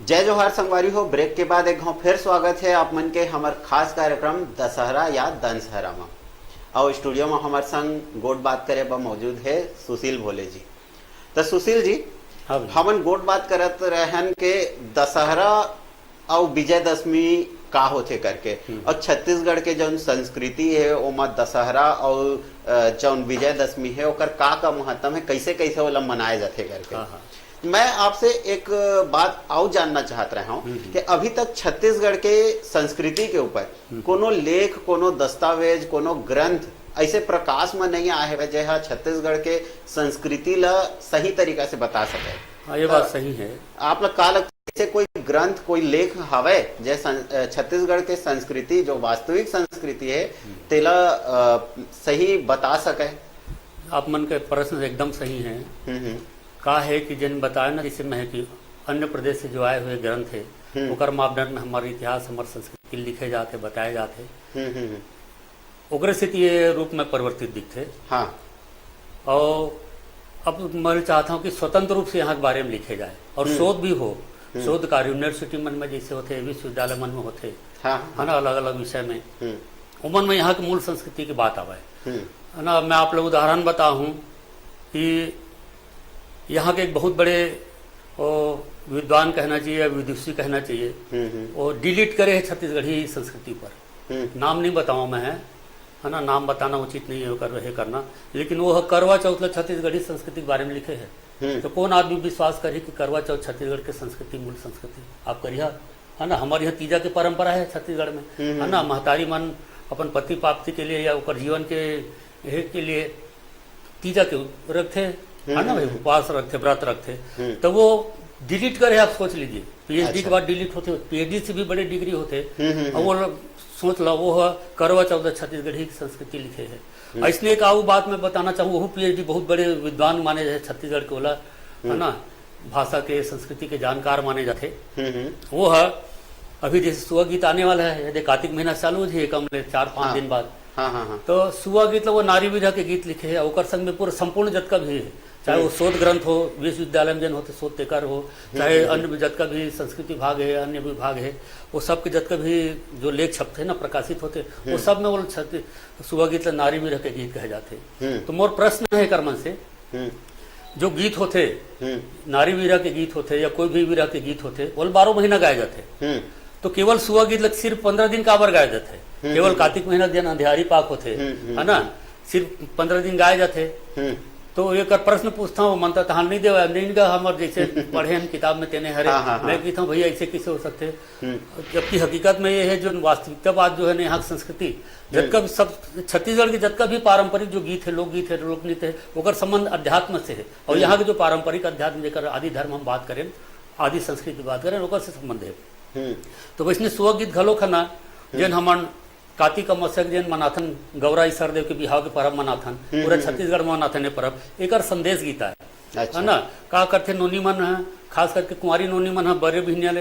जय जोहार संगवारी हो। ब्रेक के बाद एक फिर स्वागत है आप मन के हमार खास कार्यक्रम दशहरा या दनसहरा में। और स्टूडियो में हमारे संग गोट बात करे बा मौजूद है सुशील भोले जी। तो सुशील जी, हमन गोट बात करत रहन के दशहरा और विजयदशमी का होथे करके, और छत्तीसगढ़ के जौन संस्कृति है ओमा दशहरा और जौन विजयदशमी है ओकर का महत्व है, कैसे कैसे ओला मनाए जाते करके। मैं आपसे एक बात और जानना चाहत रहा हूँ कि अभी तक छत्तीसगढ़ के संस्कृति के ऊपर कोनो लेख, कोनो दस्तावेज, कोनो ग्रंथ ऐसे प्रकाश में नहीं आए है जो छत्तीसगढ़ के संस्कृति ला सही तरीका से बता सके। हाँ, ये बात सही है। आप लोग का लगता है कोई ग्रंथ, कोई लेख हवे जैसे छत्तीसगढ़ के संस्कृति जो वास्तविक संस्कृति है तेला सही बता सके? आप मन के प्रश्न एकदम सही है। का है कि जिन बताया ना जैसे में कि अन्य प्रदेश से जो आए हुए ग्रंथ है ओकर मापदंड में हमारे इतिहास, हमारे संस्कृति लिखे जाते, बताए जाते, ओकरे से ये रूप में परिवर्तित दिखते। हाँ। और अब मैं चाहता हूँ कि स्वतंत्र रूप से यहाँ के बारे में लिखे जाए और शोध भी हो। शोध कार्य यूनिवर्सिटी मन में जैसे होते, विश्वविद्यालय मन में होते है ना, अलग अलग विषय में उमन में यहाँ की मूल संस्कृति की बात आवे है ना। मैं आप लोग उदाहरण बताऊँ कि यहाँ के एक बहुत बड़े विद्वान कहना चाहिए या विदुषी कहना चाहिए, वो डिलीट करे है छत्तीसगढ़ी संस्कृति पर। नाम नहीं बताऊँ मैं, है ना, नाम बताना उचित नहीं है कर रहे करना, लेकिन वो करवा चौथ छत्तीसगढ़ी संस्कृति के बारे में लिखे है। तो कौन आदमी विश्वास करे कि करवा चौथ छत्तीसगढ़ के संस्कृति, मूल संस्कृति आप करिए, है ना। हमारे यहाँ तीजा की परंपरा है छत्तीसगढ़ में, है ना। महतारी मन अपन पति प्राप्ति के लिए या उकर जीवन के लिए तीजा के रखते है ना भाई, उपवास रखते, व्रत रखते। तो वो डिलीट करे, आप सोच लीजिए, पीएचडी के बाद डिलीट होते, पीएचडी से भी बड़े डिग्री होते, और वो सोच लो वो करवा चौथ छत्तीसगढ़ी की संस्कृति लिखे है। इसलिए एक आऊ बात मैं बताना चाहूँ, वो पीएचडी बहुत बड़े विद्वान माने जाते छत्तीसगढ़ के, ओला है ना, भाषा के संस्कृति के जानकार माने जाते। वो है अभी जैसे सुआ गीत आने वाला है, यदि कार्तिक महीना चालू है कम 4-5 दिन बाद, तो सुआ गीत वो नारी विधा के गीत लिखे है, ओकर संग में पूरा संपूर्ण जतका भी चाहे वो शोध ग्रंथ हो, विश्वविद्यालय में जन होते शोध तेकर हो, चाहे अन्य जतका भी संस्कृति विभाग है, अन्य विभाग है, वो सब के जतका भी जो लेख छपते ना प्रकाशित होते, वो सब में वो सुबह गीत नारी भी रह के गीत कहे जाते। तो मोर प्रश्न है कर्मन से, जो गीत होते नारी वीरा के गीत होते या कोई भी वीरा के गीत होते वो 12 महीना गाए जाते, तो केवल सुबह गीत लग सिर्फ 15 दिन का आवर गाए जाते, केवल कार्तिक महीना दिन अंधियारी पाक होते है ना, सिर्फ 15 दिन गाए जाते। तो एक प्रश्न पूछता हूँ, मनता तहां नहीं देवा नहीं का हमारे जैसे पढ़े हम किताब में तेने हरे, मैं कहता हूँ भैया ऐसे कैसे हो सकते, जबकि हकीकत में ये है जो वास्तविकता बात जो है ना, यहाँ की संस्कृति जतका सब छत्तीसगढ़ के जतका भी पारंपरिक जो गीत है, लोकगीत है, लोकनृत्य है, ओकर संबंध अध्यात्म से है। और यहाँ के जो पारंपरिक अध्यात्म लेकर आदि धर्म हम बात करें, आदि संस्कृति की बात करें, ओकर से संबंध है। तो वैसने सुबह गीत घलो खना जन हमन कार्तिक अमावस्या के जन मनाथन गौरा ईसर देव के बिहाव के पर्व मनाथन, पूरा छत्तीसगढ़ में मनाथन है पर्व, एक संदेश गीता है ना। का करते नोनी मन है, खास करके कुंवारी नोनी मन है, बड़े बिहनिया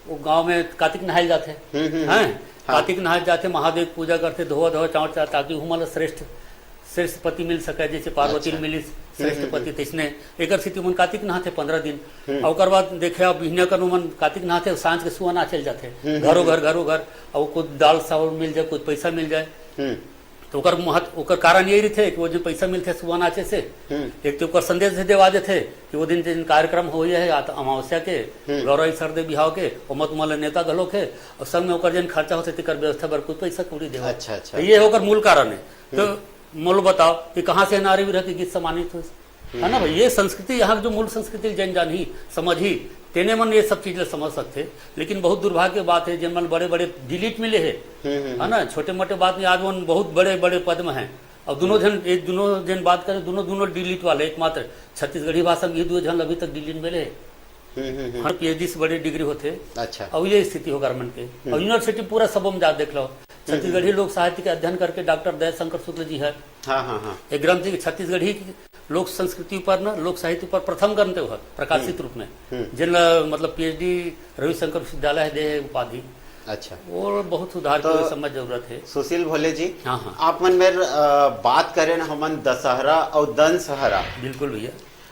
वो गाँव में कार्तिक नहाए जाते हैं, कार्तिक नहाए जाते, महादेव पूजा करते, धोआ धोआ चाँव चाह, ताकि हुमल श्रेष्ठ पति मिल सके, जैसे पार्वती मिली श्रेष्ठ पति तैसने एक स्थिति मन कार्तिक नहाते 15 दिन। और बाद देखे बिहनिया कर मन कार्तिक नहाते, सांझ के सुआ ना चल जाते घरों घर और कुछ दाल चावल मिल जाए, कुछ पैसा मिल जाए। तो ओकर महत्व ओकर कारण यही थे कि वो जो पैसा मिलते सुबह नाचे से, एक तो संदेश देवा थे कि वो दिन जिन कार्यक्रम हो है अमावस्या के गौरा सरदेव बिहाव के मत मल नेता गलो के, और संग में ओकर जन खर्चा होते तेकर व्यवस्था बर कुछ पैसा कौड़ी देवा। अच्छा। ये होकर मूल कारण है। तो मोल बताओ कि कहाँ से नारी विरह के गीत सम्मानित हो, है ना भाई। ये संस्कृति यहाँ जो मूल संस्कृति जन जान ही समझ ही तेने मन ये सब चीजें समझ सकते, लेकिन बहुत दुर्भाग्य बात है जिन मन बड़े बड़े डिलीट मिले है ना, छोटे मोटे बात नहीं, आज वो बहुत बड़े बड़े पद में है। और दोनों जन बात करें, दोनों डिलीट वाले, एकमात्र छत्तीसगढ़ी भाषा में ये दो जन अभी तक डिलीट मिले है। हर PhD से बड़े डिग्री होते। अच्छा। और ये स्थिति हो गवर्नमेंट के, और यूनिवर्सिटी पूरा सब में जा देख लो, छत्तीसगढ़ी लोक साहित्य के अध्ययन करके डॉक्टर दयाशंकर शुक्ल जी है, एक ग्रंथ छत्तीसगढ़ी लोक संस्कृति पर न लोक साहित्य पर प्रथम ग्रंथ है प्रकाशित रूप में, जिन मतलब PhD रविशंकर विश्वविद्यालय दे उपाधि। अच्छा। और बहुत सुधार की समझ जरूरत है। सुशील भोले जी, आप मन में बात करें हमन दशहरा और दनसहरा। बिल्कुल भैया।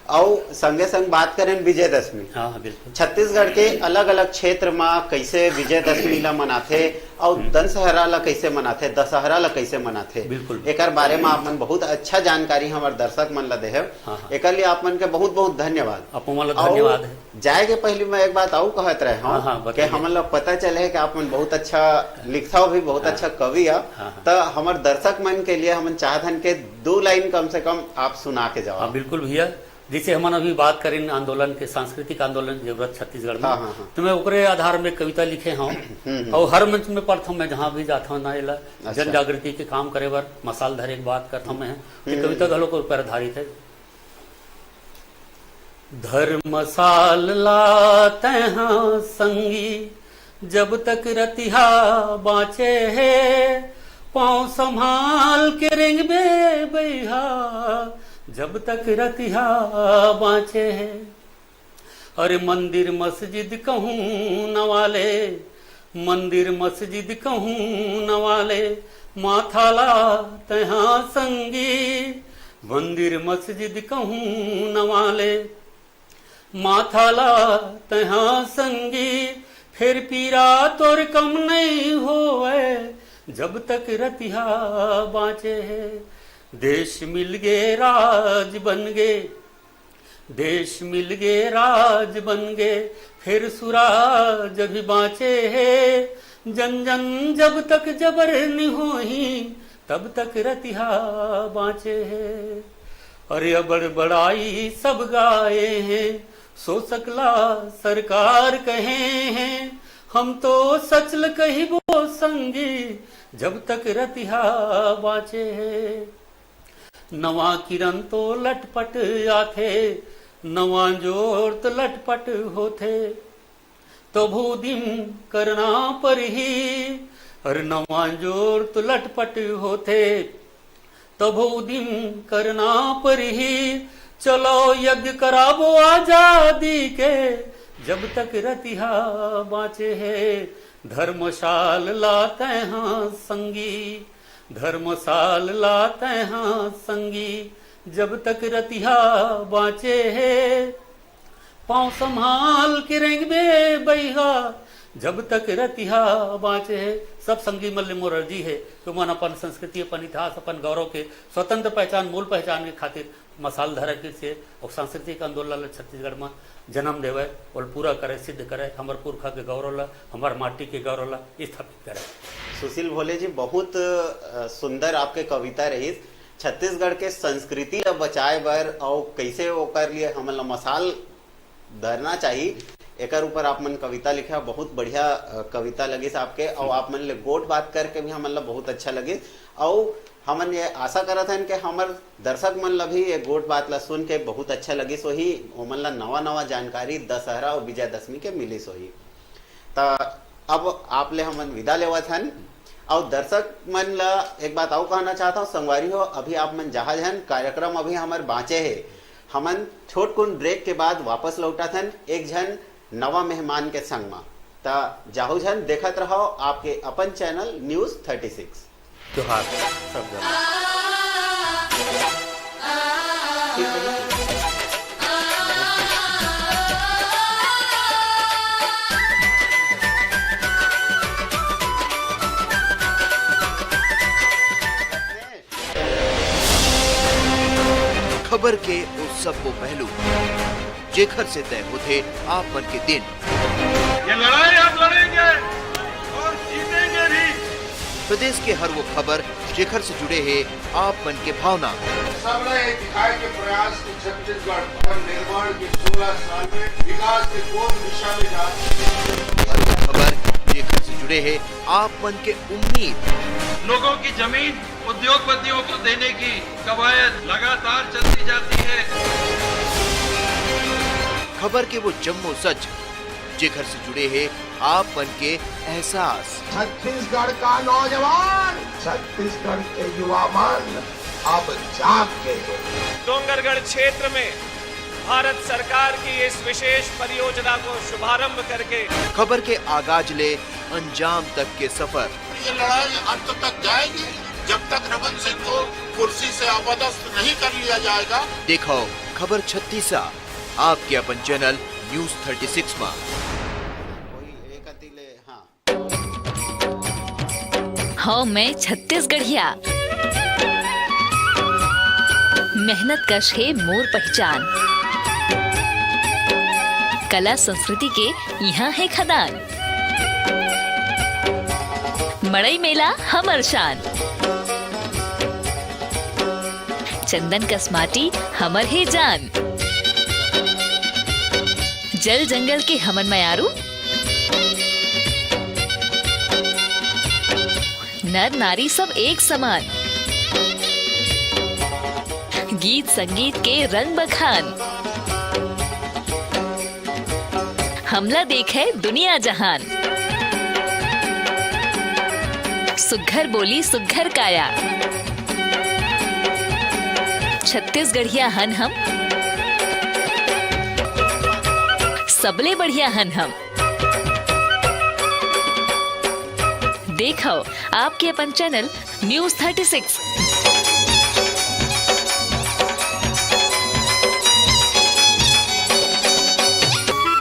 और संगे संग बात करें विजयदशमी। हाँ बिल्कुल। छत्तीसगढ़ के अलग अलग क्षेत्र में कैसे विजयदशमी ला मनाथे और दनसहरा ला कैसे मनाथे, दशहरा ला कैसे मनाथे, बिल्कुल एक बारे में आप मन बहुत अच्छा जानकारी हमारे दर्शक मन ला देहे। एक लिए आप मन के बहुत बहुत धन्यवाद। धन्यवाद है। जाए के पहले मैं एक बात और कहत रहे कि हम लोग पता चले कि आप मन बहुत अच्छा लिखता हो, भी बहुत अच्छा कवि है, तो हमारे दर्शक मन के लिए हम चाहतन के 2 लाइन कम से कम आप सुना के जाओ। बिल्कुल भैया। जैसे हम अभी बात करें आंदोलन के, सांस्कृतिक आंदोलन की जरूरत छत्तीसगढ़ में, तो मैं ओकरे आधार में कविता लिखे हूँ और हर मंच में पढ़ता हूँ मैं, जहाँ भी जाता हूँ ना जन जागृति के काम करे बर मसाल धरे की बात करता हूँ मैं। कविता घलों के ऊपर आधारित है। धर्मसाल लाते हैं संगी जब तक रतिहा बाँचे है, पाँव संभाल के रेंगबे बैहा जब तक रतिहा बाँचे है। अरे मंदिर मस्जिद कहूँ नवाले, मंदिर मस्जिद कहूँ नवाले, माथाला तहाँ संगी, मंदिर मस्जिद कहूँ नवाले, माथाला तहाँ संगी, फिर पीरा तोर कम नहीं होवे जब तक रतिहा बाँचे है। देश मिल गे राज बन गे, देश मिल गे राज बन गे, फिर सुराज भी बाँचे है। जन जन जब तक जबर नहीं होही तब तक रतिहा बाँचे है। अरे अबड़ बड़ाई सब गाए हैं, सो सकला सरकार कहे हैं, हम तो सचल कही वो संगी जब तक रतिहा बाँचे है। नवा किरण तो लटपट आथे, नवा जोर तो लटपट होथे, तो भूदिम करना पर ही, अरे नवा जोर तो लटपट होथे, तो भूदिम करना पर ही, चलो यज्ञ कराबो आजादी के जब तक रतिहा बाँचे है। धर्मशाल लाते हैं संगी, धर्मशाल लाते हैं संगी, जब तक रतिहा बाँचे है, पाँव संभाल के रेंग में बैहा, जब तक रतिहा बाँचे है। सब संगी मल्ल मोरजी है तो मन अपन संस्कृति, अपन इतिहास, अपन गौरव के स्वतंत्र पहचान, मूल पहचान के खातिर मसाल धरे के से और सांस्कृतिक आंदोलन छत्तीसगढ़ में जन्म देवे और पूरा करे, सिद्ध करे, हमार पुरखा के गौरव ला, हमार माटी के गौरव ला स्थापित करे। सुशील भोले जी, बहुत सुंदर आपके कविता रही। छत्तीसगढ़ के संस्कृति ला बचाए बर और कैसे ओकर लिए हमन ला मसाल धरना चाहिए, एकर ऊपर आप मन कविता लिखा। बहुत बढ़िया कविता लगी आपके, और आप मन ले गोट बात करके भी हमन ला बहुत अच्छा लगी। और हमन ये आशा करत हन कि हमर दर्शक मन ला भी ये गोट बात ला सुन के बहुत अच्छा लगी सोही, ओमन ला नवा नवा जानकारी दशहरा और विजयदशमी के मिली सोही। तो अब आप ले हमन विदा लेवत हन, और दर्शक मन ला एक बात और कहना चाहता हूँ, संगवारी हो, अभी आप मन जहाज हन, कार्यक्रम अभी हमार बाँचे है। हमन छोट कुन ब्रेक के बाद वापस लौटत हन एक झन नवा मेहमान के संग में। तो जाहु झन देखत रहो आपके अपन चैनल न्यूज 36। त्योहार सब खबर के उस सब वो पहलू जेखर से तय होते आप मन के दिन। ये लड़ाई आप लड़ेंगे और जीतेंगे भी। प्रदेश के हर वो खबर जेखर से जुड़े हैं आप मन के भावना। सब ने दिखाए के प्रयास की छत्तीसगढ़ अपन निर्माण के 16 साल में विकास के कौन दिशा में जा रही है। हर वो खबर जेखर से जुड़े हैं आप मन के उम्मीद। लोगों की जमीन उद्योगपतियों को देने की कवायद लगातार चलती जाती है। खबर के वो जम्मू सच जेखर से जुड़े हैं आप मन के एहसास। छत्तीसगढ़ का नौजवान, छत्तीसगढ़ के युवा मन अब जाग गए। डोंगरगढ़ क्षेत्र में भारत सरकार की इस विशेष परियोजना को शुभारंभ करके खबर के आगाज ले अंजाम तक के सफर। ये लड़ाई अंत तक जाएगी जब तक रमन सिंह को कुर्सी से अपदस्थ नहीं कर लिया जाएगा। देखो खबर 36 आपके अपन चैनल न्यूज 36 में। हाँ, मैं छत्तीसगढ़िया, मेहनत कश है मोर पहचान, कला संस्कृति के यहाँ है खदान, मड़ई मेला हमर शान, चंदन कस माटी हमर है जान, जल जंगल के हमन मयारू, नर नारी सब एक समान, गीत संगीत के रंग बखान, हमला देखे दुनिया जहान, सुघर बोली सुघर काया, छत्तीसगढ़िया हन हम, सबले बढ़िया हन हम। देखो आपके अपन चैनल न्यूज 36।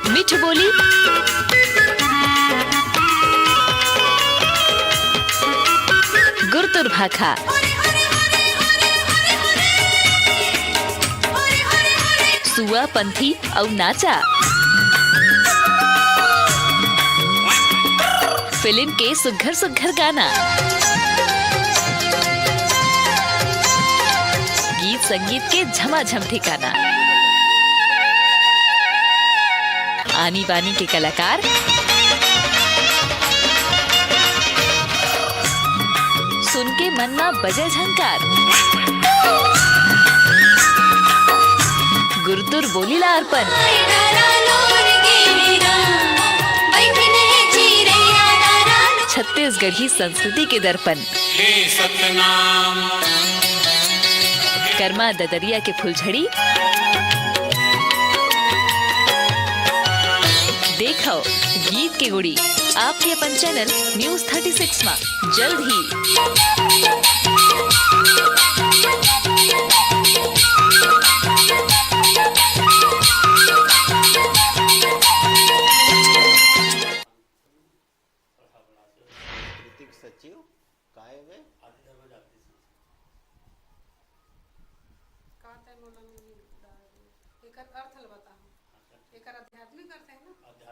मिठ बोली, गुरतुर भाखा, सुआ पंथी और नाचा, फिल्म के सुघर सुघर गाना, गीत संगीत के झमाझम ठिकाना, आनी बानी के कलाकार, सुन के मन में बजे झंकार, गुरतुर बोलीला अर्पण, छत्तीसगढ़ी संस्कृति के दर्पण, कर्मा ददरिया के फुलझड़ी, देखो गीत के गुड़ी आपके अपन चैनल न्यूज 36 में जल्द ही।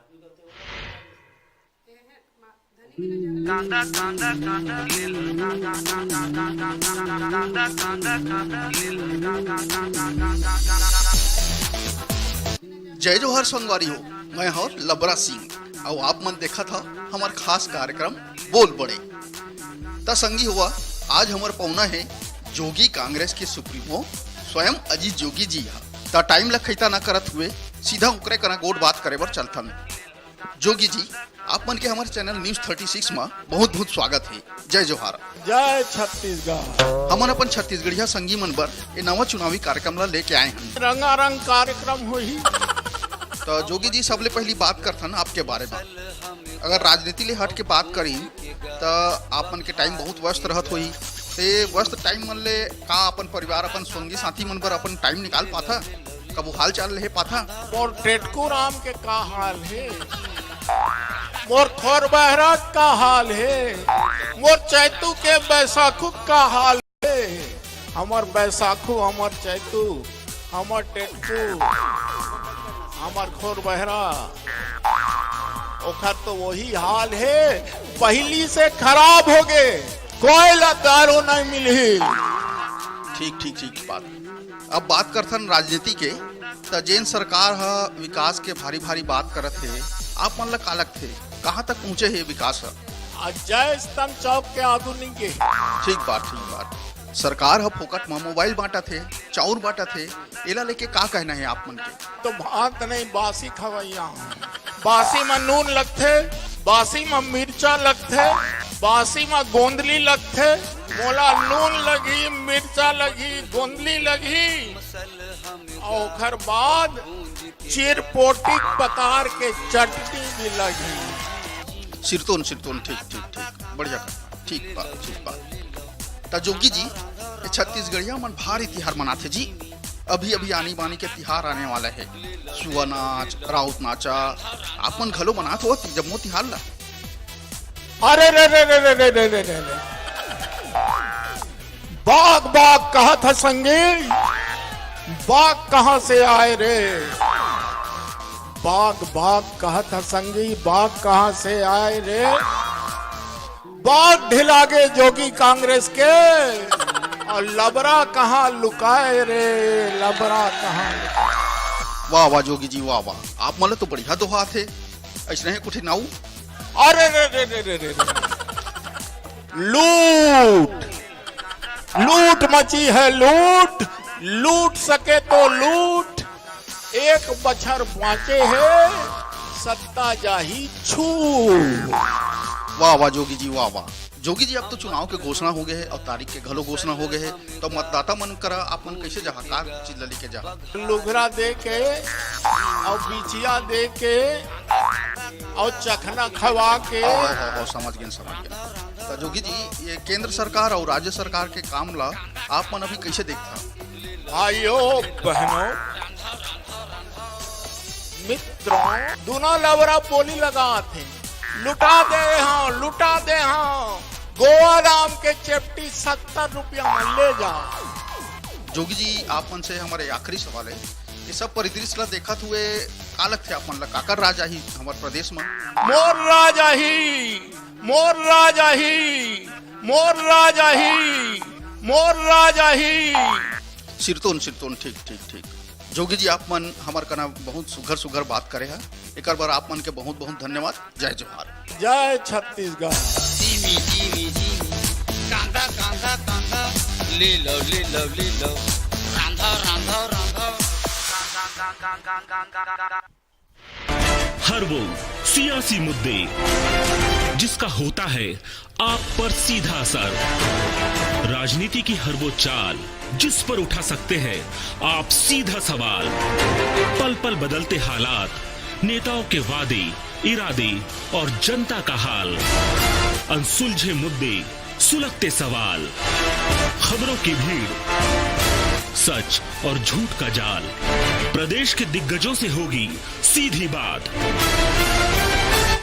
कांदा कांदा कांदा ले लो कांदा कांदा कांदा कांदा कांदा ले लो जय जोहर संगवारी हो, मैं हूँ लबरा सिंह और आप मन देखा था हमार खास कार्यक्रम बोल बड़े। ता संगी हुआ आज हमार पौना है जोगी कांग्रेस के सुप्रीमो स्वयं अजीत जोगी जी हा। ता टाइम लखैता ना करत हुए सीधा उकरे कना गोट बात करे बर चलथन। जोगी जी आप मन के हमारे चैनल न्यूज 36 में बहुत बहुत स्वागत है। जय जोहार। जय छत्तीसगढ़। हमन अपन छत्तीसगढ़िया संगी मन बर ये नवा चुनावी कार्यक्रम ला लेके आए हैं। रंगारंग कार्यक्रम हुई। तो जोगी जी सबले पहली बात करथन आपके बारे में। अगर राजनीति ले हट के बात करी तो आपन के टाइम बहुत व्यस्त रहत हुई। ते व्यस्त टाइम मन ले का अपन परिवार अपन संगी साथी मन पर अपन टाइम निकाल पाथा? कबो हाल चाल रहे पाथा? मोर टेटकू राम के का हाल है, मोर खोर बहराज का हाल है, मोर चैतू के बैसाखू का हाल है। हमर बैसाखू, हमर चैतू, हमर टेटकू, हमर खोर बहरा, ओखर तो वही हाल है। पहली से खराब हो गए, कोई दारू नहीं मिली। ठीक ठीक ठीक बात। अब बात करथन राजनीति के। तो जेन सरकार हा विकास के भारी भारी बात करत है, आप मन ला का लगथे कहाँ तक पहुँचे है विकास हा? जय स्तंभ चौक के आधुनिक के। ठीक बात ठीक बात। सरकार हा फोकट में मोबाइल बांटा थे, चाउर बांटा थे, एला लेके का कहना है आप मन के? तो भात नहीं बासी खवैया, बासी में नून लगथे, बासी में मिर्चा लगथे, बासी में गोंदली लगथे। मोला नून लगी, मिर्चा लगी, गोंदली लगी और ओखर बाद चिरपोटी पतार के चटनी भी लगी। सिरतोन सिरतोन ठीक ठीक ठीक बढ़िया कर। ठीक बात ठीक बात। ता जोगी जी छत्तीसगढ़िया मन भारी तिहार मनाथे जी। अभी अभी आनी बानी के तिहार आने वाला है। सुआ नाच, राउत नाचा आप मन घलो बनात हो जब मो तिहार ला? अरे रे रे रे रे रे रे रे रे बाग बाग कहा था संगी, बाग कहाँ से आए रे? बाग बाग कहा था संगी, बाग कहाँ से आए रे? बाग ढिलागे जोगी कांग्रेस के और लबरा कहाँ लुकाए रे? लबरा कहाँ? वाह वाह जोगी जी वाह वाह। आप मन तो बढ़िया दोहा थे। ऐसे कुछ नाऊ? अरे रे रे रे रे रे लूट लूट मची है, लूट लूट सके तो लूट। एक बछर बाँचे है, सत्ता जाही छूट। वाह वाह जोगी जी वाह वाह। जोगी जी अब तो चुनाव के घोषणा हो गए है और तारीख के घलो घोषणा हो गए है। तो मतदाता मन करा आप मन कैसे जहाँ का चीज लेके जा? लुघरा दे के और बिछिया दे के और चखना खवा के। समझ गए समझ गए। तो जोगी जी ये केंद्र सरकार और राज्य सरकार के काम ला आप मन अभी कैसे देखता? भाइयों बहनों मित्रों, दोनों लवरा बोली लगा थे, लुटा दे हाँ लुटा दे हाँ, गोवा राम के चेप्टी 70 रुपया में ले जा। जोगी जी आप मन से हमारे आखिरी सवाल है, ये सब परिदृश्य ला देखत हुए का लगथे आप मन ला काकर राजा ही हमारे प्रदेश में? मोर राजा ही, मोर राजा ही, मोर राजा ही, मोर राजा ही। सिरतोन सिरतोन ठीक ठीक ठीक। जोगी जी आप मन हमार कना बहुत सुघर सुघर बात करे है। एक बार आप मन के बहुत बहुत धन्यवाद। जय जोहार। जय छत्तीसगढ़। जीमी जीमी जीमी कांदा कांदा कांदा ले लो ले लो ले लो रांधा रांधा रांधा। हर वो सियासी मुद्दे जिसका होता है आप पर सीधा असर, राजनीति की हर वो चाल जिस पर उठा सकते हैं आप सीधा सवाल, पल पल बदलते हालात, नेताओं के वादे इरादे और जनता का हाल, अनसुलझे मुद्दे सुलगते सवाल, खबरों की भीड़, सच और झूठ का जाल, प्रदेश के दिग्गजों से होगी सीधी बात,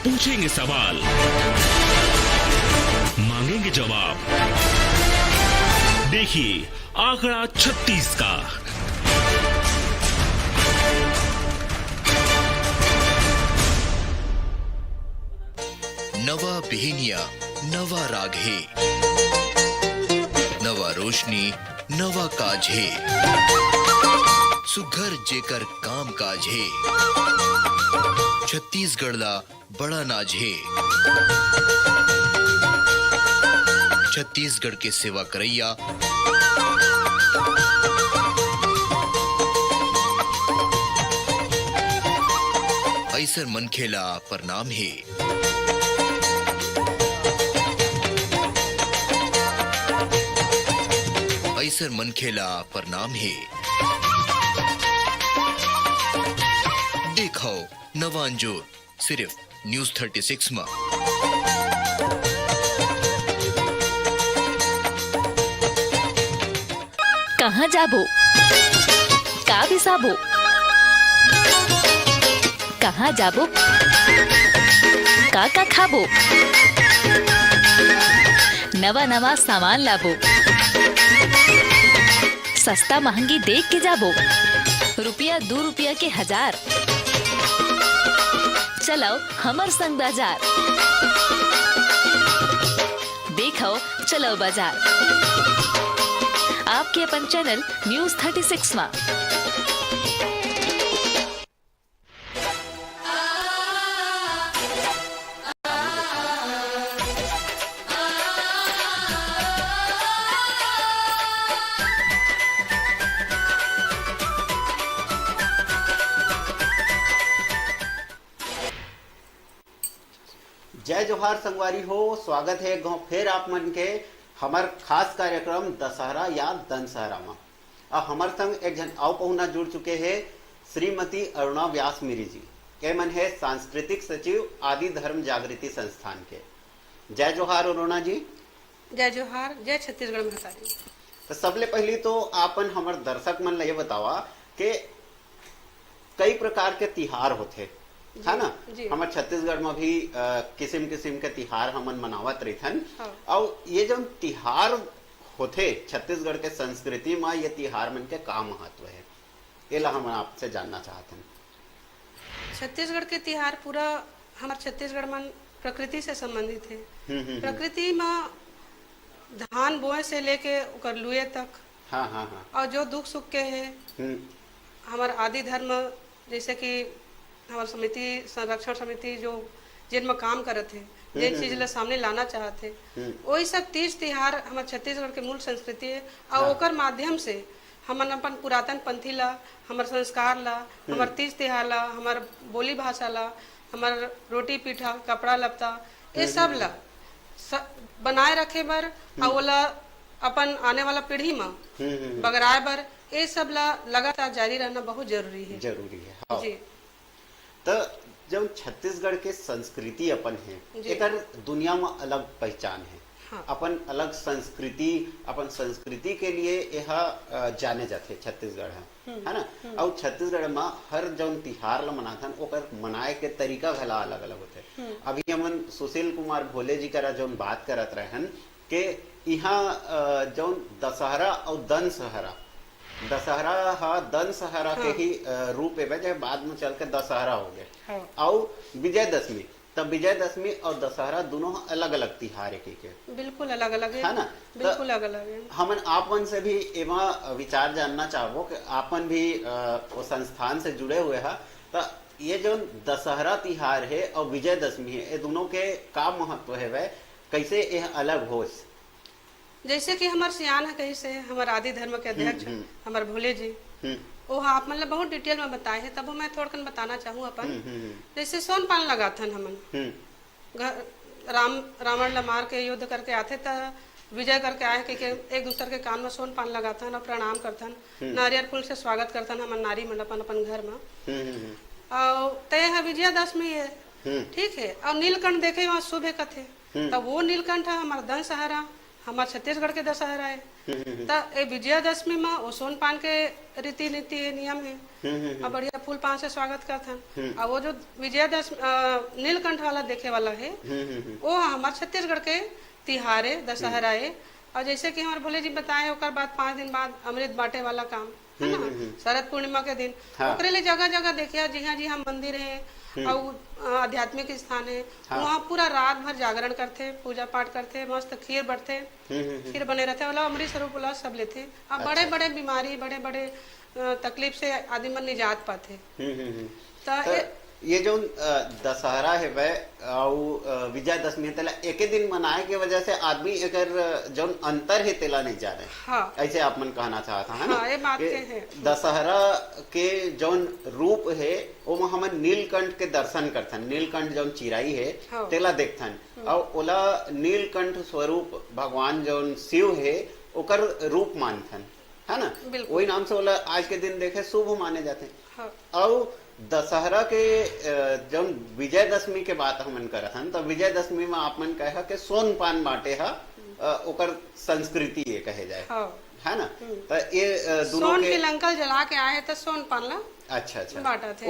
पूछेंगे सवाल मांगेंगे जवाब। देखिए आंकड़ा 36 का। नवा बिहिनिया नवा राग है, नवा रोशनी नवा काज है, सुघर जेकर काम काज है, छत्तीसगढ़ ला बड़ा नाज है। छत्तीसगढ़ के सेवा करैया ऐसर मनखेला प्रणाम है। ऐसर मनखेला प्रणाम है। देखो नवांजोर सिर्फ न्यूज 36 में। कहाँ जाबो, का बिसाबो, कहाँ जाबो, का खाबो, नवा नवा सामान लाबो, सस्ता महंगी देख के जाबो, रुपया 2 रुपया के 1000। चलो हमर संग बाजार, देखो चलो बाजार। आपके अपन चैनल न्यूज 36 में। जय जोहार संगवारी हो, स्वागत है गाँव फिर आप मन के हमार खास कार्यक्रम दशहरा या दनसहरा में। अब हमार संग एक जन आओ पहुना जुड़ चुके हैं श्रीमती अरुणा व्यास मिरी जी, के मन है सांस्कृतिक सचिव आदि धर्म जागृति संस्थान के। जय जोहार अरुणा जी। जय जोहार, जय छत्तीसगढ़ भाषा जी। तो सबले पहली तो आपन हमार दर्शक मन ये बतावा कि कई प्रकार के तिहार होते है ना। हमारे छत्तीसगढ़ में भी किस्म किस्म के तिहार हमन मनावत रहथन। हाँ। और ये जो तिहार होते छत्तीसगढ़ के संस्कृति में, ये तिहार मन के का महत्व है, ये ला हम आपसे जानना चाहते हैं। छत्तीसगढ़ के तिहार पूरा हमारे छत्तीसगढ़ में प्रकृति से संबंधित है। प्रकृति में धान बोए से लेके उकर लुए तक। हाँ हाँ हाँ। और जो दुख सुख के है हमारे आदि धर्म, जैसे कि हमारे समिति संरक्षण समिति जो जिनमें काम करत है, जिन चीज ला सामने लाना चाहते, वही सब तीज तिहार हमारे छत्तीसगढ़ के मूल संस्कृति है। और ओकर माध्यम से हमन अपन पुरातन पंथी ला, हमारे संस्कार ला, हमारे तीज तिहार ला, हमारे बोली भाषा ला, हमारे रोटी पीठा, कपड़ा लत्ता, ये सब ला बनाए रखे बर और ओला अपन आने वाला पीढ़ी में बगराए बर, ये सब ला लगातार जारी रहना बहुत जरूरी है। जरूरी है। हाँ। जी। तो जब छत्तीसगढ़ के संस्कृति अपन है, एक दुनिया में अलग पहचान है। हाँ। अपन अलग संस्कृति, अपन संस्कृति के लिए यह जाने जाते छत्तीसगढ़ है ना। और छत्तीसगढ़ में हर जौन तिहार ला मनाथन ओकर मनाए के तरीका भला अलग अलग होते। अभी हमन सुशील कुमार भोले जी करा जौन बात करत रहन के यहाँ जौन दशहरा और दनसहरा, दशहरा हा दनसहरा के ही रूप है, जब बाद में चल के दशहरा हो गए। हाँ। और विजयदशमी, तब विजयदशमी और दशहरा दोनों अलग अलग तिहार के बिल्कुल अलग अलग है ना। बिल्कुल अलग अलग है। हमन आपन से भी एवं विचार जानना चाहबो कि आपन भी वो संस्थान से जुड़े हुए हैं, तो ये जो दशहरा तिहार है और विजयदशमी है, ये दोनों के का महत्व है, वह कैसे यह अलग हो? जैसे कि हमारे सियान है, कैसे हमारे आदि धर्म के अध्यक्ष हमारे भोले जी, वो आप मतलब बहुत डिटेल में बताए हैं, तब मैं थोड़ा बताना चाहूँ अपन। जैसे सोन पान लगाथन हमन, रावण ला मार के युद्ध करके आते था, विजय करके आए कि एक दूसरे के कान में सोन पान लगाथन और प्रणाम करथन, नारियल फूल से स्वागत करथन हमन नारी मन अपन घर में। और तय विजयादशमी है, ठीक है। और नीलकंठ देखे वहाँ शुभ है कथे, तब वो नीलकंठ है हमारा दशहरा, हमारे छत्तीसगढ़ के दशहरा है। तो विजयादशमी में वो सोन पान के रीति नीति नियम है, और बढ़िया फूल पान से स्वागत करथन। और वो जो विजयादशमी नीलकंठ वाला देखे वाला है, वो हमारे छत्तीसगढ़ के तिहार है, दशहरा है। और जैसे कि हमारे भोले जी बताए, ओकर बाद 5 दिन बाद अमृत बांटे वाला काम है ना, शरद पूर्णिमा के दिन। ओकरे लिए जगह जगह देखिए, जी हाँ मंदिर है और आध्यात्मिक स्थान है। वहाँ पूरा रात भर जागरण करते, पूजा पाठ करते, मस्त खीर बढ़ते, खीर बने रहते, वाला अमृत स्वरूप वाला सब लेते। अब बड़े बड़े बीमारी, बड़े बड़े तकलीफ से आदमी मन निजात पाते। ये जो दशहरा है वह और विजयदशमी तेला एक ही दिन मनाए के वजह से आदमी एकर जो अंतर है तेला नहीं जाने। हाँ। ऐसे आप मन कहना चाहता है ना। हाँ, ये बात है। दशहरा के जो रूप है वो हमन नीलकंठ के दर्शन करथन, नीलकंठ जो चिराई है तेला देखथन और ओला नीलकंठ स्वरूप भगवान जो शिव है ओकर रूप मानथन, है ना। वही नाम से ओला आज के दिन देखे शुभ माने जाते। और दशहरा के जब विजयदशमी के बात हमन करत हन तो विजयदशमी में आप मन कहा कि सोन पान बांटे हा ओकर संस्कृति ये कहे जाए, है ना। तो ये दोनों सोन के लंकल जला के आए तो सोन पान ला अच्छा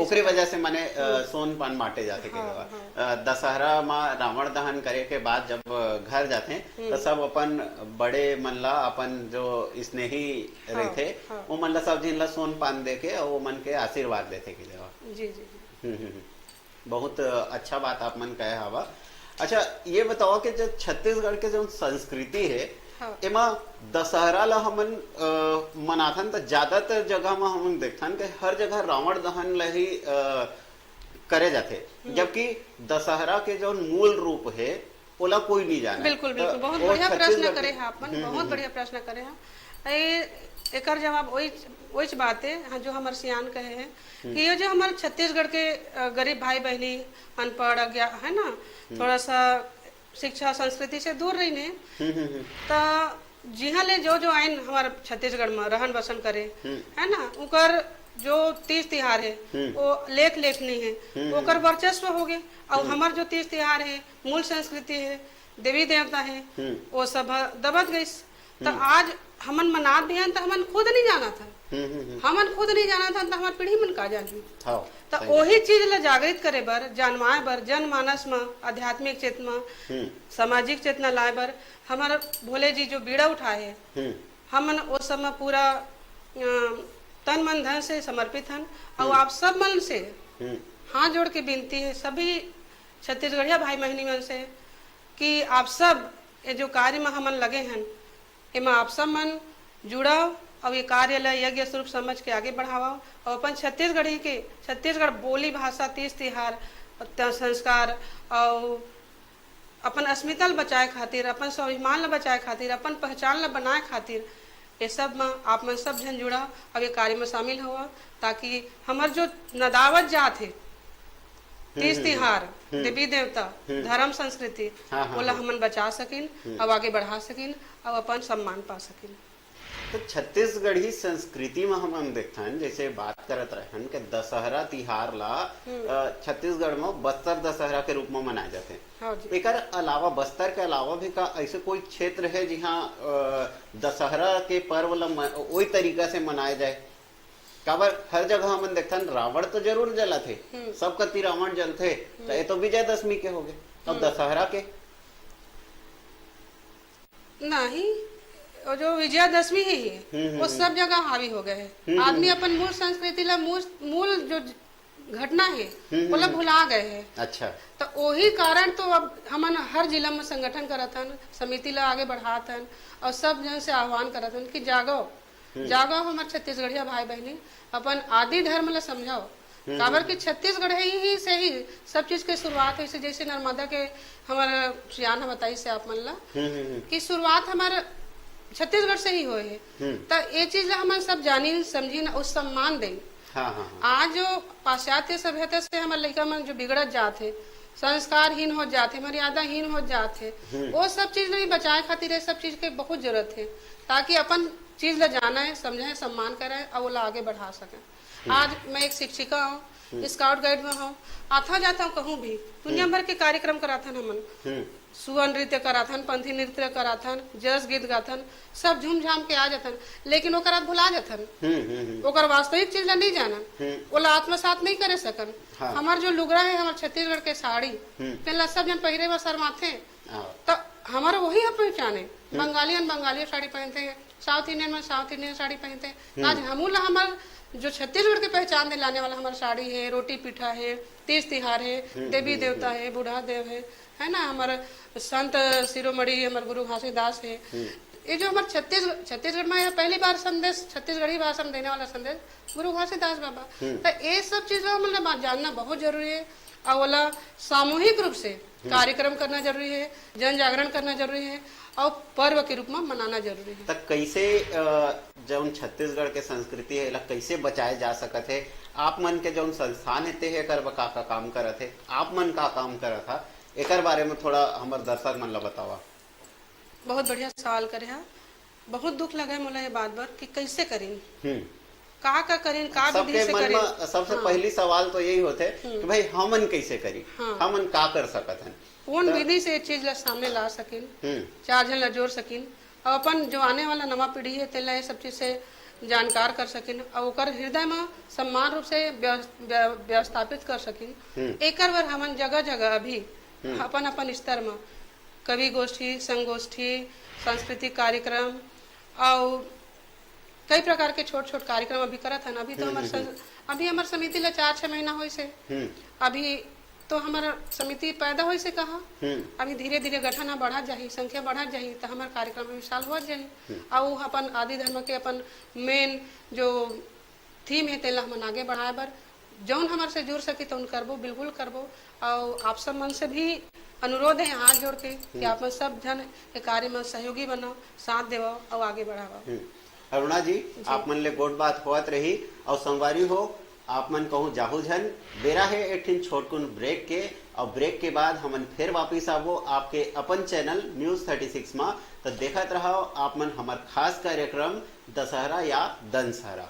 ओकरी वजह से माने सोन पान बांटे जाते के दशहरा में रावण दहन करे के बाद जब घर जाते तो सब अपन बड़े मन ला अपन जो स्नेही रहते वो मन ला सब जिन ला सोन पान दे के और वो मन के आशीर्वाद देते के देवा। जी जी बहुत अच्छा बात आप मन कहे हवा। अच्छा ये बताओ कि जो छत्तीसगढ़ के जो संस्कृति है एमा दशहरा ला हमन मनाथन तो ज्यादातर जगह में हमन देखथन कि हर जगह रावण दहन ला ही करे जाते, जबकि दशहरा के जो मूल रूप है ओला कोई नहीं जाने। बिल्कुल बिल्कुल बहुत बढ़िया प्रश्न करे हैं आपन, बहुत बढ़िया प्रश्न करे हैं। एकर जवाब वही बात है जो हमारे सियान कहे हैं कि ये जो हमारे छत्तीसगढ़ के गरीब भाई बहनी अनपढ़ अज्ञात है ना, थोड़ा सा शिक्षा संस्कृति से दूर रही ने तो जिहा ले जो आइन हमारे छत्तीसगढ़ में रहन बसन करे है ना, उकर जो तीज तिहार है वो लेख नहीं है, ओकर वर्चस्व हो गए। और हमार जो तीज तिहार है मूल संस्कृति है, देवी देवता है, वो सब दबत गई। तो आज हमन मनात भी हैं तो हमन खुद नहीं जाना था, हमन खुद नहीं जाना था तो हमार पीढ़ी मन का जानी। तो वही चीज ला जागृत करे बर, जानवाए बर, जनमानस में आध्यात्मिक चेतना, सामाजिक चेतना लाए बर हमारे भोले जी जो बीड़ा उठाए है हमन उस समय पूरा तन मन धन से समर्पित हैं। और आप सब मन से हाथ जोड़ के विनती है सभी छत्तीसगढ़िया भाई बहनी मन से कि आप सब ये जो कार्य में हमन लगे हैं एमा आप सब मन जुड़ाओ और ये कार्य ला यज्ञ स्वरूप समझ के आगे बढ़ाओ और अपन छत्तीसगढ़ी के छत्तीसगढ़ बोली भाषा तीज तिहार संस्कार और अपन अस्मिता बचाए खातिर, अपन स्वाभिमान ला बचाए खातिर, अपन पहचान ला बनाए खातिर ये सब में आप मन सब जन जुड़ा और ये कार्य में शामिल हुआ ताकि हमार जो नदावत जात है तीज तिहार, देवी देवता, धर्म संस्कृति बोला हमन बचा सकिन और आगे बढ़ा सकिन और अपन सम्मान पा सकिन। तो छत्तीसगढ़ी संस्कृति में हम देखते हैं जैसे बात करत रहन के दशहरा तिहार ला छत्तीसगढ़ में बस्तर दशहरा के रूप में मनाए जाते हैं। एक अलावा बस्तर के अलावा भी का ऐसे कोई क्षेत्र है जहाँ दशहरा के पर्व ला वही तरीका से मनाए जाए? काबर हर जगह हम देखते हैं रावण तो जरूर जला थे, सब कति रावण जलते, तो ये तो विजयदशमी के हो गए, अब दशहरा के नहीं, और जो विजयादशमी है वो सब जगह हावी हो गए है। आदमी अपन मूल संस्कृति ला मूल जो घटना है वो लोग भुला गए हैं। अच्छा, तो वही कारण तो अब हमन हर जिला में संगठन करत हन, समिति ला आगे बढ़ात हन और सब जन से आह्वान करत हन कि जागो जागो हमारे छत्तीसगढ़िया भाई बहनी, अपन आदि धर्म ला समझाओ। काबर कि छत्तीसगढ़ ही से ही सब चीज के शुरुआत है। जैसे नर्मदा के हमारे सियान बताई से आप मन ला कि शुरुआत हमारे छत्तीसगढ़ से ही हुए है। तो ये चीज हम सब जानी समझी न उस सम्मान दें। आज जो पाश्चात्य सभ्यता से हमारे लड़का मन जो बिगड़त जाते, संस्कारहीन हो जाते, मर्यादाहीन हो जाते, वो सब चीज नहीं बचाए खातिर ये सब चीज के बहुत जरूरत है ताकि अपन चीज ला जाना है, समझे, सम्मान करे और वो ला आगे बढ़ा सके। आज मैं एक शिक्षिका हूँ, स्काउट गाइड में हूँ, आता जाता हूँ कहूँ भी दुनिया भर के कार्यक्रम कराथन हमन, सुअ नृत्य कराथन, पंथी नृत्य कराथन, जस गीत गाथन, सब झूम झाम के आ जाथन, लेकिन ओकरा भुला जाथन, ओकर वास्तविक चीज ला नहीं जानन, ओला आत्मसात नहीं करे सकन। हमार जो लुगड़ा है हमारे छत्तीसगढ़ के साड़ी पहला सब जन पहिरे में शर्माथे, तो हमारा वही है पहचाने। बंगालियन बंगाली साड़ी पहनते हैं, साउथ इंडियन में साउथ इंडियन साड़ी पहनते हैं। आज हमूला हमार जो छत्तीसगढ़ की पहचान दिलाने वाला हमारा साड़ी है, रोटी पीठा है, तीज तिहार है, देवी देवता है, बूढ़ा देव है ना, हमारा संत शिरोमणि हमारे गुरु घासीदास है। ये जो हमारे छत्तीसगढ़ में पहली बार संदेश छत्तीसगढ़ी भाषा में देने वाला संदेश गुरु घासीदास बाबा, तो ये सब चीजों मतलब जानना बहुत जरूरी है। और वाला सामूहिक रूप से कार्यक्रम करना जरूरी है, जन जागरण करना जरूरी है और पर्व के रूप में मनाना जरूरी है। तक कैसे जौन छत्तीसगढ़ के संस्कृति है कैसे बचाए जा सकत है? आप मन के जौन संस्थान है एकर का काम करत है, आप मन का काम करत था, एकर बारे में थोड़ा हमारे दर्शक मन ला बतावा। बहुत बढ़िया सवाल करे है, बहुत दुख लगे मोला ये बात पर कि कैसे करें, का करें, का विधि से करें। सबसे पहली सवाल तो यही होते कि भाई हमन कैसे करी, हमन का कर सकत हैं, कौन विधि से ये चीज ला सामने ला सकिन, चार जन ला जोड़ सकिन और अपन जो आने वाला नवा पीढ़ी है तेला ये सब चीज से जानकार कर सकिन और ओकर हृदय में सम्मान रूप से व्यवस्थापित कर सकिन। एकर बर हमन जगह जगह अभी अपन अपन स्तर में कवि गोष्ठी, संगोष्ठी, सांस्कृतिक कार्यक्रम और कई प्रकार के छोट छोट कार्यक्रम अभी करत है। अभी तो हमारे समिति ला 4-6 महीना हो से, अभी तो हमारा समिति पैदा हो से कहा, अभी धीरे धीरे गठन बढ़ा जाही, संख्या बढ़ा जाही तो हमारे कार्यक्रम विशाल हो जाही और अपन आदि धर्म के अपन मेन जो थीम है तेला हम आगे बढ़ाए बर जौन हमारे से जुड़ सके तो करबो, बिल्कुल करबो। और आप सब मन से भी अनुरोध है हाथ जोड़ के कि आप सब जन के कार्य में सहयोगी बनो, साथ देवो और आगे बढ़ावा। अरुणा जी, आप मन ले गोट बात होत रही और संगवारी हो आप मन कहूँ जाहू झन बेरा है एक छोटकुन ब्रेक के, और ब्रेक के बाद हमन फिर वापिस आवो आपके अपन चैनल न्यूज 36 में। तो देखत रहो आप मन हमार खास कार्यक्रम दशहरा या दनसहरा।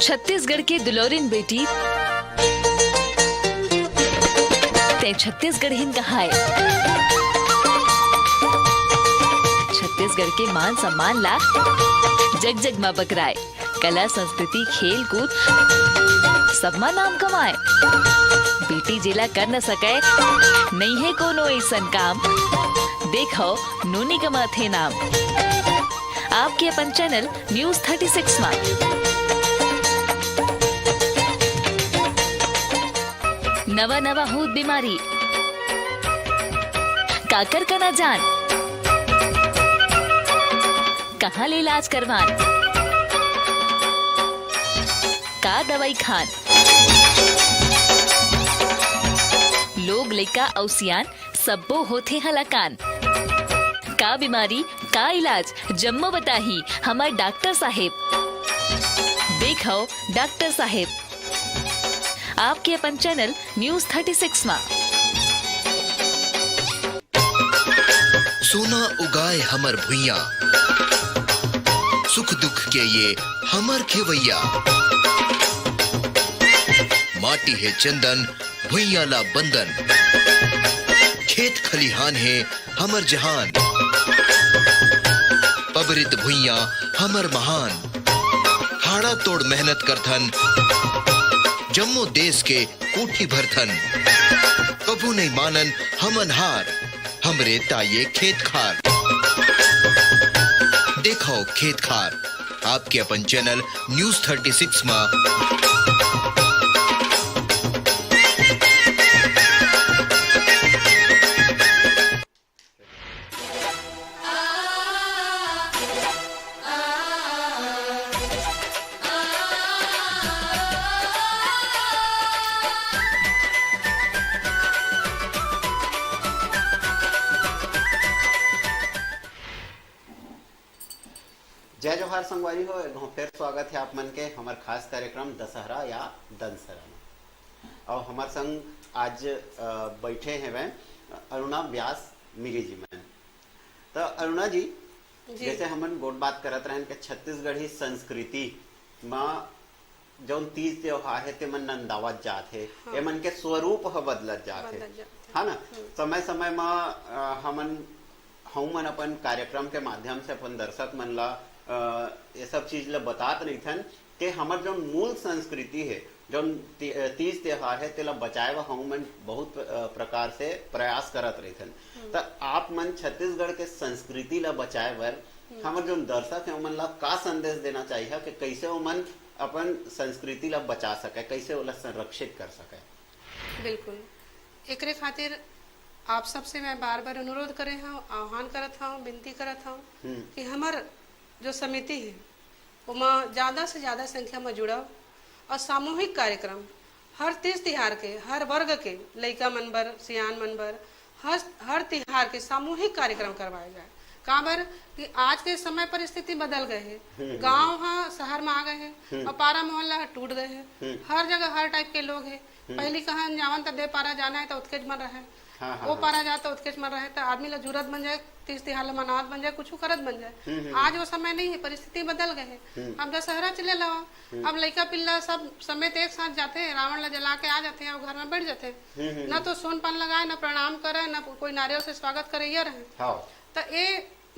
छत्तीसगढ़ के दुलोरिन बेटी ते छत्तीसगढ़ हिन कहाए। छत्तीसगढ़ के मान सम्मान ला जग जग मा बकराए, कला संस्कृति खेल कूद सब मा नाम कमाए। बेटी जिला कर न सके नहीं है कोनो ऐसन काम, देखो नोनी कमाथे नाम। आपके अपन चैनल न्यूज 36 में नवा नवा होत बीमारी काकर का ना जान, कहाँ ले इलाज करवान, का दवाई खान, लोग लेका औसियान सबो होते हलाकान। का बीमारी का इलाज जम्मो बताही हमार डॉक्टर साहेब। देखो डॉक्टर साहेब आपके अपन चैनल न्यूज 36 में। सोना उगाए हमर भुइया, सुख दुख के ये हमर खेवैया। माटी है चंदन भुइया ला बंदन, खेत खलिहान है हमर जहान। पबरित भुइया हमर महान, हाड़ा तोड़ मेहनत करथन जम्मो देश के कोठी भरथन। कभू नहीं मानन हमन हार, हमरे ताये खेत खार। देखो खेत खार आपके अपन चैनल न्यूज 36 में। जय जोहार संगवारी हो, एक फिर स्वागत है आप मन के हमार खास कार्यक्रम दशहरा या दनसहरा में। और हमार संग आज बैठे हैं वह अरुणा व्यास मिरी जी मैन। तो अरुणा जी, जैसे हमन गोट बात करत रहन के छत्तीसगढ़ी संस्कृति में जौन तीज त्योहार है ते मन नंदावत जात है, ये मन के स्वरूप ह बदलत जात है ना। समय समय में हमन अपन कार्यक्रम के माध्यम से अपन दर्शक मन ला ये सब चीज ला बतात रही थन कि हमार जो मूल संस्कृति है, जो तीज त्योहार है, तेला बचाए व हम मन बहुत प्रकार से प्रयास करत रही थन। तो आप मन छत्तीसगढ़ के संस्कृति ला बचाए बर हमार जो दर्शक है उमन ला का संदेश देना चाहिए कि कैसे उमन अपन संस्कृति ला बचा सके, कैसे ओला संरक्षित कर सके? बिल्कुल, एकरे खातिर आप सबसे मैं बार बार अनुरोध करे हूँ, आह्वान करत हूँ, विनती करत हूँ कि हमार जो समिति है उमा ज्यादा से ज्यादा संख्या में जुड़ाओ और सामूहिक कार्यक्रम हर तीज तिहार के, हर वर्ग के, लड़का मनबर, सियान मनबर, हर तिहार के सामूहिक कार्यक्रम करवाए जाए। काबर कि आज के समय परिस्थिति बदल गए हैं, गांव हाँ शहर में आ गए हैं और पारा मोहल्ला टूट गए हैं, हर जगह हर टाइप के लोग हैं। पहली कहा जावन तो दे पारा जाना है तो उत्केज मन रहे, वो पारा जाता उत्केज मन रहे तो आदमी ला जुरत बन जाए, तीज तिहार मनावत बन जाए, कुछ करत बन जाए। आज वो समय नहीं है, परिस्थिति बदल गए है। अब दशहरा चले लो, अब लड़का पिल्ला सब समेत एक साथ जाते हैं, रावण ला जला के आ जाते हैं और घर में बैठ जाते हैं, न तो सोन पान लगाए, न प्रणाम करे, न कोई नारियल से स्वागत करे, ये रहे तो ये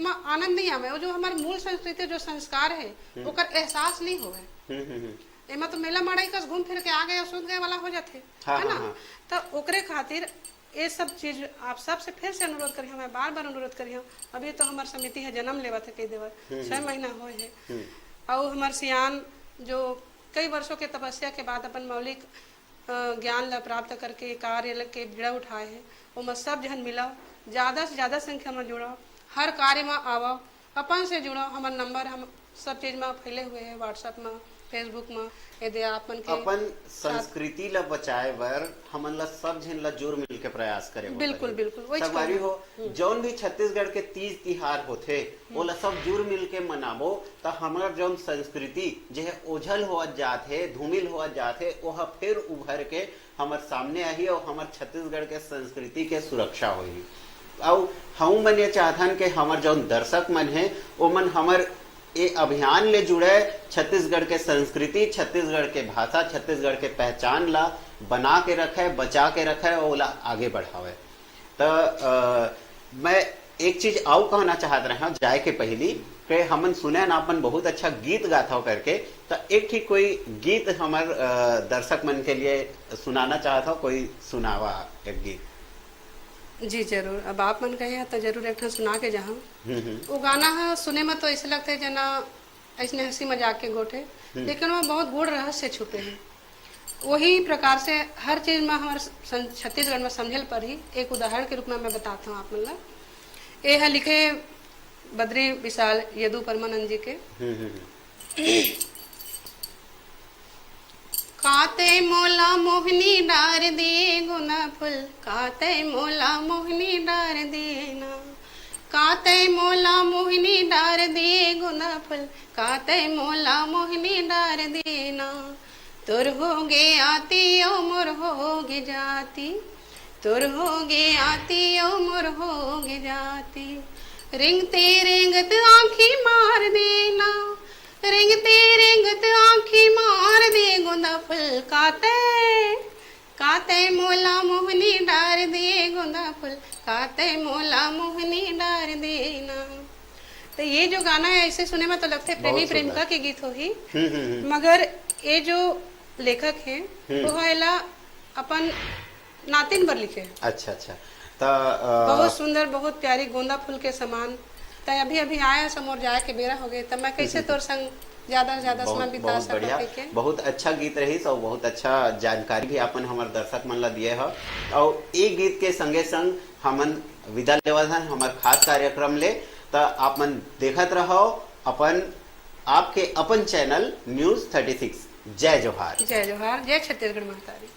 आनंद नहीं आवे। जो हमारे मूल संस्कृति जो संस्कार है ओकर एहसास नहीं होवे। एमा तो मेला मड़ाई का घूम फिर के आ गए सूत गए वाला हो जाते है ना। तो ओकरे खातिर ये सब चीज आप सबसे फिर से अनुरोध करी, मैं बार बार अनुरोध करी हूँ। अभी तो हमार समिति है जन्म लेवा थे कई देवर 6 महीना हुए है और हमार सियान जो कई वर्षों के तपस्या के बाद अपन मौलिक ज्ञान ला प्राप्त करके कार्य के बिड़ा उठाए है, वो सब जन मिला, ज्यादा से ज्यादा संख्या में जुड़ो, हर कार्य में आवो, अपन से जुड़ो। हमार नंबर हम सब चीज में फैले हुए है, व्हाट्सएप में, फेसबुक में, यदि आपन के अपन संस्कृति ला बचाए बर हमन ला सब जन ला जोर मिल के प्रयास करे। बिल्कुल बिल्कुल सवारी हो, जौन भी छत्तीसगढ़ के तीज तिहार होथे ओला सब जोर मिल के मनाबो तो हमार जौन संस्कृति जे है ओझल हो जाथे, धूमिल हो जाथे, वह फिर उभर के हमार सामने आई और हमार छत्तीसगढ़ के संस्कृति के सुरक्षा होगी। और हम मन ये चाहथन के हमार जौन दर्शक मन है वो मन हमार ये अभियान ले जुड़े, छत्तीसगढ़ के संस्कृति, छत्तीसगढ़ के भाषा, छत्तीसगढ़ के पहचान ला बना के रखे, बचा के रखे और ओला आगे बढ़ावे। तो मैं एक चीज और कहना चाहत रहा हूँ जाए के पहली कि हमन सुने ना अपन बहुत अच्छा गीत गाथा करके, तो एक ठीक कोई गीत हमार दर्शक मन के लिए सुनाना चाहता हूँ, कोई सुनावा एक गीत। जी जरूर, अब आप मन कहे तो जरूर एक सुना के जहाँ वो गाना है सुने में तो ऐसे लगता है जना ऐसे हंसी मजाक के गोठे, लेकिन वो बहुत गूढ़ रहस्य छुपे हैं। वही प्रकार से हर चीज में हमारे छत्तीसगढ़ में समझल पर ही एक उदाहरण के रूप में मैं बताता हूँ आप मतलब। ये है लिखे बद्री विशाल यदु परमानंद जी के। काते मोला मोहनी डार दे गुना फुल, काते मोला मोहनी डार देना, काते मोला मोहनी डार दे गुना फुल, काते मोला मोहनी डार देना। तुर होगे आती ओ मोर होगे जाती, तुर होगे आती ओ मोर होगे जाती, रिंगते रिंगत आँखी मार देना, रिंगते रिंगत आँखी मार दे गुंदा फुल, काते काते मोला मोहनी डार दे गुंदा फुल, काते मोला मोहनी डार देना। तो ये जो गाना है ऐसे सुने में तो लगता है प्रेमी प्रेमिका के गीत हो ही, मगर ये जो लेखक है वो है अपन नातिन पर लिखे। अच्छा अच्छा, बहुत सुंदर, बहुत प्यारी, गोंदा फूल के समान। तो अभी अभी आया समोर जाए के बेरा हो गए, तो मैं कैसे तोर संग ज्यादा से ज्यादा समय बिता सकते। बहुत अच्छा गीत रही और बहुत अच्छा जानकारी भी अपन हमारे दर्शक मन ला दिए है। और ये गीत के संगे संग हमन विदा लेवा हमारे खास कार्यक्रम ले, तो आप मन देखत रहो अपन आपके अपन चैनल न्यूज़ 36। जय जोहार, जय जोहार, जय छत्तीसगढ़ महतारी।